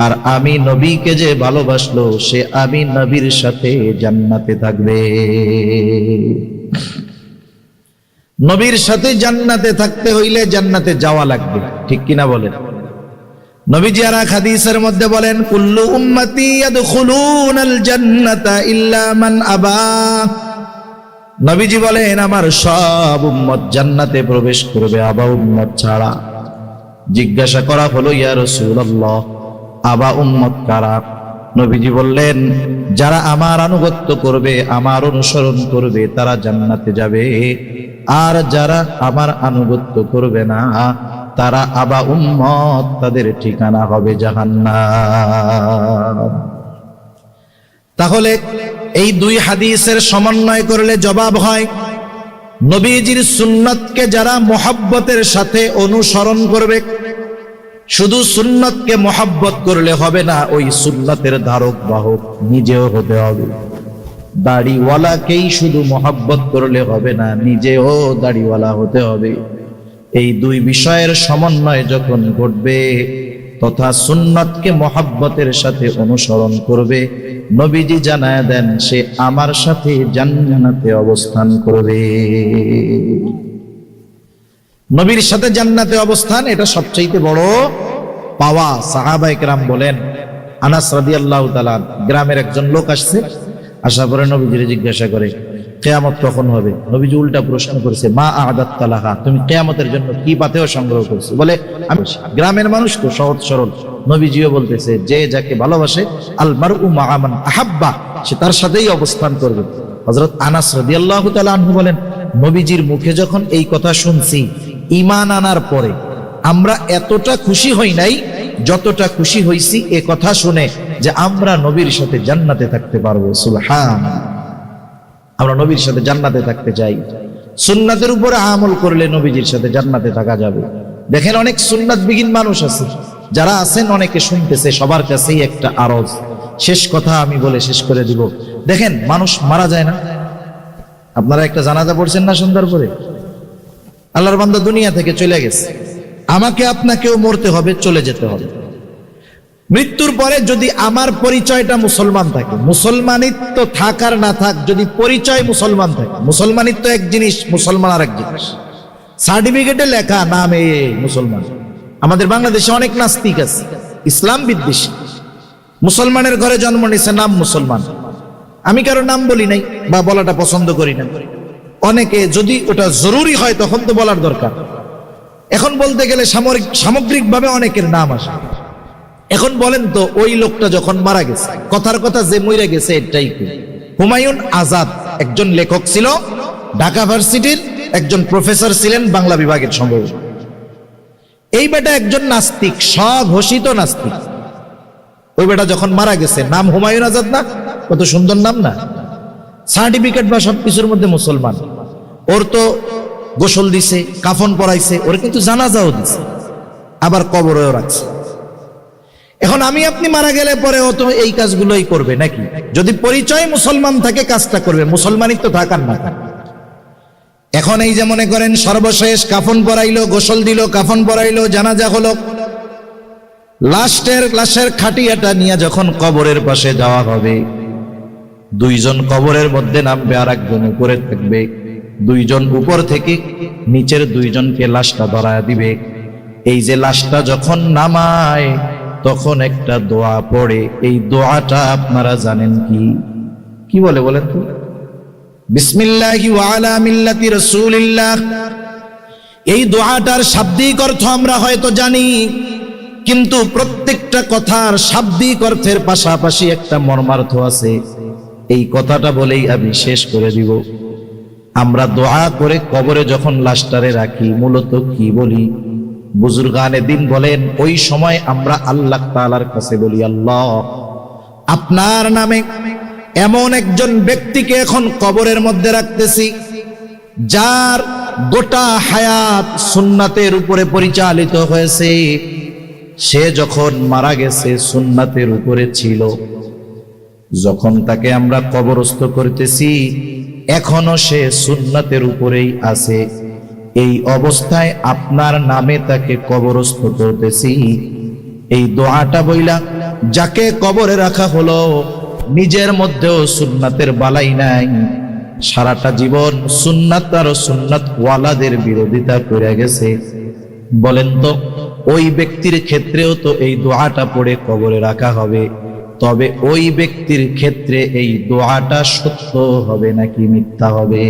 আর আমি নবীকে যে ভালোবাসলো সে আমি নবীর সাথে জান্নাতে থাকবে। নবীর সাথে জান্নাতে থাকতে হইলে জান্নাতে যাওয়া লাগবে, ঠিক কিনা বলেন? নবীজি আর এক হাদিসের মধ্যে বলেন, কুল্লু উম্মতি ইয়াদখুলুনাল জান্নাতা ইল্লা মান আবা। নবীজি বলেন আমার সব উম্মত জান্নাতে প্রবেশ করবে, আবা উম্মত ছাড়া। জিজ্ঞাসা করা হলো, ইয়া রাসূলুল্লাহ, আবা উম্মত কারা? নবীজি বললেন, যারা আমার আনুগত্য করবে, আমার অনুসরণ করবে, তারা জান্নাতে যাবে, আর যারা আমার আনুগত্য করবে না তারা আবা উম্মত, তাদের ঠিকানা হবে জাহান্নাম। তাহলে এই দুই হাদিসের সমন্বয় করলে জবাব হয়, নবীজির সুন্নতকে যারা মোহাব্বতের সাথে অনুসরণ করবে, শুধু সুন্নতকে মোহাব্বত করলে হবে না, ওই সুন্নতের ধারক বাহক নিজেও হতে হবে। দাড়িওয়ালাকেই শুধু মোহাব্বত করলে হবে না, নিজেও দাড়িওয়ালা হতে হবে। এই দুই বিষয়ের সমন্বয় যখন ঘটবে, তথা সুন্নতকে মোহাব্বতের সাথে অনুসরণ করবে, নবীজি জানায় দেন সে আমার সাথে জান্নাতে অবস্থান করবে। নবীর সাথে জান্নাতে অবস্থান, এটা সবচেয়ে বড় পাওয়া। সাহাবায়ে কেরাম বলেন, আনাস রাদিয়াল্লাহু তাআলা, গ্রামের একজন লোক আসছে, আসার পরে নবীজিকে জিজ্ঞাসা করে কিয়ামত কখন হবে। নবীজি উল্টা প্রশ্ন করেছে, মা আ'দাত্তা লাহা, তুমি কিয়ামতের জন্য কি পাথেয় সংগ্রহ করছো? বলে আমি। গ্রামের মানুষ তো সহজ সরল। নবীজিও বলতেছে, যে যাকে ভালোবাসে, আল মারউ মা'a মান আহাব্বা, সে তার সাথেই অবস্থান করবে। হযরত আনাস রাদিয়াল্লাহু তাআলা আনহু বলেন, নবীজির মুখে যখন এই কথা শুনছি, ঈমান আনার পরে আমরা এতটা খুশি হই নাই যতটা খুশি হইছি এ কথা শুনে যে আমরা নবীর সাথে জান্নাতে থাকতে পারবো। সুবহানাল্লাহ, আমরা নবীর সাথে জান্নাতে থাকতে চাই। সুন্নাতের উপরে আমল করলে নবীজির সাথে জান্নাতে থাকা যাবে। দেখেন অনেক সুন্নাতবিহীন মানুষ আছে, যারা আছেন অনেকে শুনতেছে, সবার কাছেই একটা আরজ। শেষ কথা আমি বলে শেষ করে দিব। দেখেন মানুষ মারা যায় না, আপনারা একটা জানাজা পড়ছেন না সন্ধ্যার পরে? আল্লাহর বান্দা দুনিয়া থেকে চলে গেছে, আমাকে আপনাকেও মরতে হবে, চলে যেতে হবে। মৃত্যুর পরে যদি আমার পরিচয়টা মুসলমান থাকে, মুসলমানিত্ব থাকার না থাক, যদি পরিচয় মুসলমান থাকে, মুসলমানিত্ব এক জিনিস, মুসলমান আর এক জিনিস। সার্টিফিকেটে লেখা নামে মুসলমান। আমাদের বাংলাদেশে অনেক নাস্তিক আছে, ইসলাম বিদ্বেষী, মুসলমানের ঘরে জন্ম নিয়েছে, নাম মুসলমান। আমি কারো নাম বলি নাই বা বলাটা পছন্দ করি না। অনেকে যদি ওটা জরুরি হয় তখন তো বলার দরকার। এখন বলতে গেলে সামগ্রিকভাবে অনেকের নাম আসে। এখন বলেন তো, ওই লোকটা যখন মারা গেছে, কথার কথা যে মরে গেছে এটাই কি? হুমায়ুন আজাদ একজন লেখক ছিল, ঢাকা ভার্সিটির একজন প্রফেসর ছিলেন বাংলা বিভাগের সম্ভবত। এই বেটা একজন নাস্তিক, স্বঘোষিত নাস্তিক। ওই বেটা যখন মারা গেছে, নাম হুমায়ুন আজাদ না? কত সুন্দর নাম না? সার্টিফিকেট বা সবকিছুর মধ্যে মুসলমান। ওর তো গোসল দিছে, কাফন পরাইছে, ওর কিন্তু জানাজাও দিছে, আবার কবরেও রাখছে। এখন আমি আপনি মারা গেলে পরে ও তো এই কাজগুলোই করবে নাকি? যদি পরিচয় মুসলমান থাকে কাজটা করবে, মুসলমানিত্ব থাকার না থাকে। এখন এই যে মনে করেন সর্বশেষ কাফন পরাইলো, গোসল দিল, কাফন পরাইলো, জানাজা হলো, লাশের খাটিয়াটা নিয়ে যখন কবরের পাশে যাওয়া হবে, দুইজন কবরের মধ্যে নামবে, আর একজন উপরে থাকবে। দুইজন উপর থেকে নিচের দুইজনকে লাশটা ধরায় দিবে। এই যে লাশটা যখন নামায় তখন একটা দোয়া পড়ে, এই দোয়াটা আপনারা জানেন কি? কি বলে বলেন তো? বিসমিল্লাহি ওয়া আলা মিল্লাতি রাসূলিল্লাহ। এই দোয়াটার শাব্দিক অর্থ আমরা হয়তো জানি, কিন্তু প্রত্যেকটা কথার শাব্দিক অর্থের পাশাপাশি একটা মর্মার্থ আছে। এই কথাটা বলেই আমি শেষ করে দিব। আমরা দোয়া করে কবরে যখন লাশটারে রাখি, মূলত কি বলি? বুজুর্গানে দিন বলেন, ওই সময় আমরা আল্লাহ তাআলার কাছে বলি, আল্লাহ, আপনার নামে এমন একজন ব্যক্তিকে এখন কবরের মধ্যে রাখতেছি, যার গোটা হায়াত সুন্নাতের উপরে পরিচালিত হয়েছে। সে যখন মারা গেছে সুন্নাতের উপরে ছিল, যখন তাকে আমরা কবরস্থ করতেছি এখনো সে সুন্নাতের উপরেই আছে। এই অবস্থায় আপনার নামে তাকে কবরস্থ করতেছি। এই দোয়াটা বইলা যাকে কবরে রাখা হলো নিজের মধ্যেও সুন্নাতের বালাই নাই, সারাটা জীবন সুন্নাত আর সুন্নাত ওয়ালাদের বিরোধিতা করে গেছে, বলেন তো ওই ব্যক্তির ক্ষেত্রেও তো এই দোয়াটা পড়ে কবরে রাখা হবে, তবে ওই ব্যক্তির ক্ষেত্রে এই দোয়াটা সত্য হবে নাকি মিথ্যা হবে?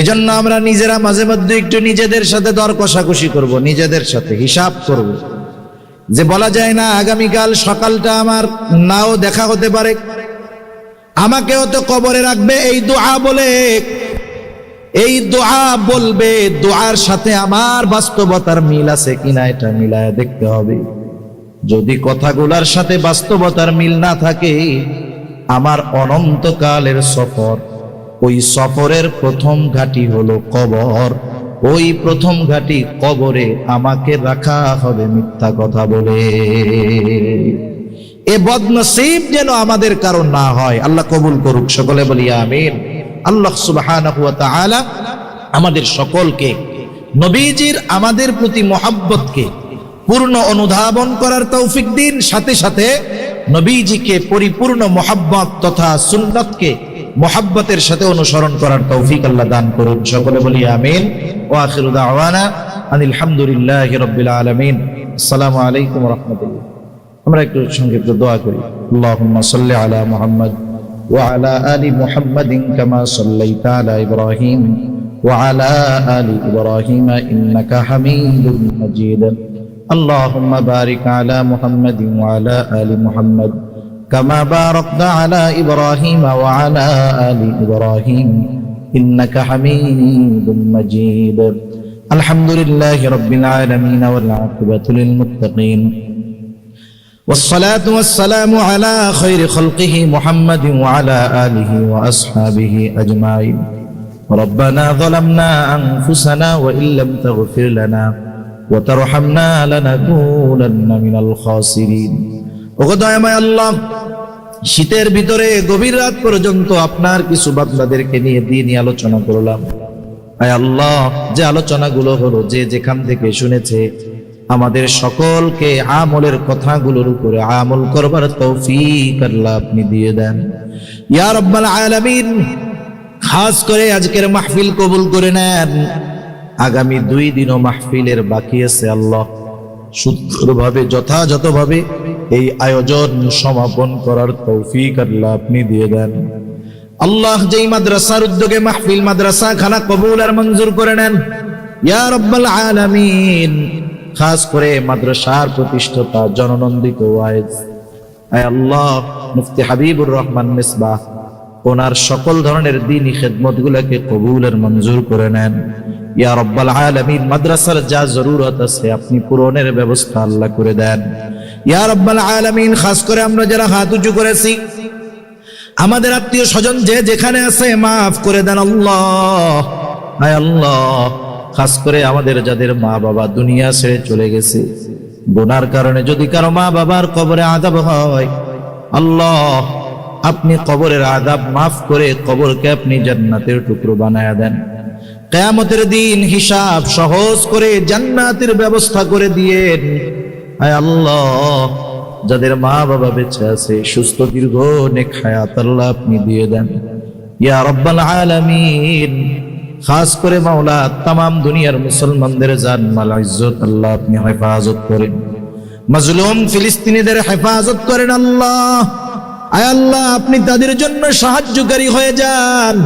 এজন্য আমরা নিজেরা মাঝে মধ্যে একটু নিজেদের সাথে দর কষাকষি করব, নিজেদের সাথে হিসাব করব, যে বলা যায় না আগামীকাল সকালটা আমার নাও দেখা হতে পারে, আমাকেও তো কবরে রাখবে এই দোয়া বলে, এই দোয়া বলবে, দোয়ার সাথে আমার বাস্তবতার মিল আছে কিনা এটা মিলায় দেখতে হবে। যদি কথাগুলার সাথে বাস্তবতার মিল না থাকে, আমার অনন্তকালের সফর, ওই সফরের প্রথম ঘাঁটি হলো কবর, ওই প্রথম ঘাঁটি কবরে আমাকে রাখা হবে মিথ্যা কথা বলে। এ বদনসিব যেন আমাদের কারণ না হয়, আল্লাহ কবুল করুক, সকলে বলি আমিন। আল্লাহ সুবহানাহু ওয়া তাআলা আমাদের সকলকে নবীজির আমাদের প্রতি মহব্বতকে পূর্ণ অনুধাবন করার তৌফিক দিন, সাথে সাথে নবীজিকে পরিপূর্ণ মহব্বত তথা সুন্নতকে মহব্বতের সাথে অনুসরণ করার তৌফিক আল্লাহ দান করুন, সকলে বলি আমিন। ওয়া আখিরু দাওয়ানা আনিল হামদুলিল্লাহি রাব্বিল আলামিন। আসসালামু আলাইকুম ওয়া রাহমাতুল্লাহ। আমরা একটু সংক্ষিপ্ত দোয়া করি। আল্লাহুম্মা সাল্লি আলা মুহাম্মদ ওয়া আলা আলি মুহাম্মাদিন কামা সাল্লাইতা আলা ইব্রাহিম ওয়া আলা আলি ইব্রাহিম ইন্নাকা হামিদুম মাজিদ। اللهم بارك على محمد وعلى آل محمد كما باركت على إبراهيم وعلى آل إبراهيم إنك حميد مجيد. الحمد لله رب العالمين والعاقبة للمتقين والصلاة والسلام على خير خلقه محمد وعلى آله وأصحابه أجمعين. ربنا ظلمنا أنفسنا وإن لم تغفر لنا وترحمنا لنكونن من الخاسرين. ওগো দয়াময় আল্লাহ, শীতের ভিতরে গভীর রাত পর্যন্ত আপনার কিছু বান্দাদেরকে নিয়ে দিনই আলোচনা করলাম। আয় আল্লাহ, যে আলোচনাগুলো হলো, যে যেখান থেকে শুনেছে, আমাদের সকলকে আমলের কথাগুলোর উপরে আমল করবার তৌফিক আল্লাহ আপনি দিয়ে দেন ইয়া রাব্বাল আলামিন। খাস করে আজকের মাহফিল কবুল করে নেন। আগামী 2 দিনও মাহফিলের বাকি আছে, আল্লাহ সুন্দরভাবে যথাযথভাবে এই আয়োজন সমাপন করার তৌফিক আল্লাহ আপনি দিয়ে দেন। আল্লাহ যেই মাদ্রাসার উদ্যোগে মাহফিল মাদ্রাসা খানা কবুল আর মঞ্জুর করে নেন ইয়া রাব্বাল আলামিন। খাস করে মাদ্রাসার প্রতিষ্ঠাতা জননন্দিত ওয়াইজ আয় আল্লাহ মুফতি হাবিবুর রহমান মিসবাহ, ওনার সকল ধরনের দ্বীনি খেদমতগুলোকে কবুল আর মঞ্জুর করে নেন ইয়া রাব্বাল আলামিন। মাদ্রাসার যা জরুরত আছে আপনি পূরণের ব্যবস্থা আল্লাহ করে দেন ইয়া রাব্বাল আলামিন। খাস করে আমরা যারা হাত উঁচু করেছি, আমাদের আত্মীয় স্বজন যে যেখানে আছে মাফ করে দেন আল্লাহ। আয় আল্লাহ, খাস করে আমাদের যাদের মা বাবা দুনিয়া ছেড়ে চলে গেছে, গুনার কারণে যদি কারো মা বাবার কবরে আযাব হয়, আল্লাহ আপনি কবরের আযাব মাফ করে কবরকে আপনি জান্নাতের টুকরো বানায়া দেন। কিয়ামতের দিন হিসাব সহজ করে জান্নাতের ব্যবস্থা করে দিয়েন। আয় আল্লাহ, যাদের মা বাবা বেঁচে আছে সুস্থ দীর্ঘ নেক হায়াত আল্লাহ আপনি দিয়ে দেন ইয়া রাব্বাল আলামিন। খাস করে মাওলা তামাম দুনিয়ার মুসলমানদের জান মাল ইজ্জত আল্লাহ আপনি হেফাজত করেন। মাজলুম ফিলিস্তিনিদের হেফাজত করেন আল্লাহ। আয় আল্লাহ, আপনি তাদের জন্য সাহায্যকারী হয়ে যান।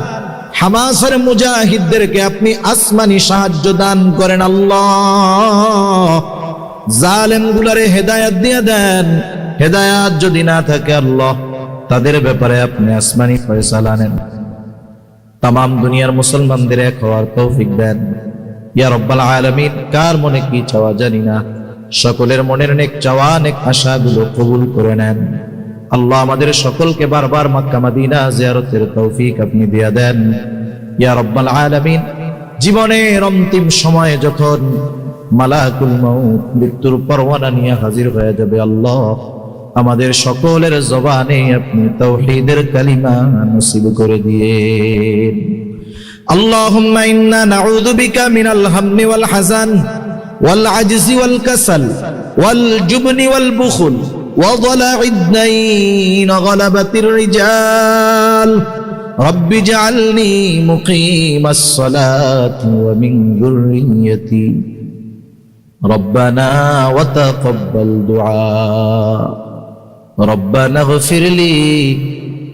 হামাসের মুজাহিদদেরকে আপনি আসমানি সাহায্য দান করেন আল্লাহ। জালেম গুলারে হেদায়াত দিয়ে দেন। হেদায়াত যদি না থাকে আল্লাহ, তাদের ব্যাপারে আপনি আসমানি ফয়সালা নেন। তামাম দুনিয়ার মুসলমানদের এক হওয়ার তৌফিক দেন ইয়া রাব্বাল আলামিন। কার মনে কি চাওয়া জানি না, সকলের মনের নেক চাওয়া নেক আশাগুলো কবুল করে নেন আল্লাহ। আমাদের সকলকে বারবার মক্কা মদিনা জিয়ারতের তৌফিক আপনি দিয়ে দেন ইয়া রাব্বাল আলামিন। জীবনের অন্তিম সময়ে যখন মালাকুল মউত মৃত্যুর পরওয়ানা নিয়ে হাজির হয়ে যাবে আল্লাহ, আমাদের সকলের জবানে আপনি তাওহীদের কালিমা নসিব করে দিয়েন। আল্লাহুম্মা ইন্না নাউযু বিকা মিনাল হাম্মি ওয়াল হাযান ওয়াল আজজি ওয়াল কাসাল والجبن والبخل وضلع الدين غلبة الرجال رب اجعلني مقيم الصلاة ومن ذريتي ربنا وتقبل دعاء ربنا اغفر لي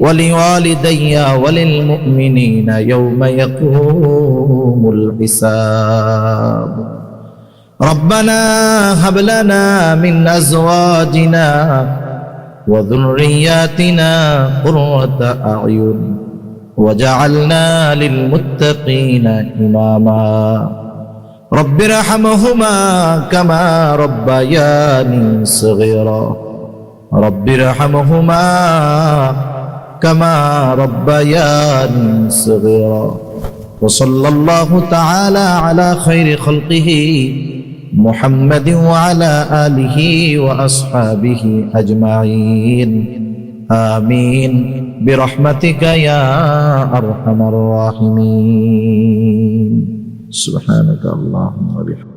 ولوالدي وللمؤمنين يوم يقوم الحساب ربنا هب لنا من أزواجنا وذرياتنا قرة أعين وجعلنا للمتقين إماما رب ارحمهما كما ربياني صغيرا رب ارحمهما كما ربياني صغيرا وصلى الله تعالى على خير خلقه محمد وعلى آله وأصحابه أجمعين آمين برحمتك يا أرحم الراحمين سبحانك اللهم وبحمدك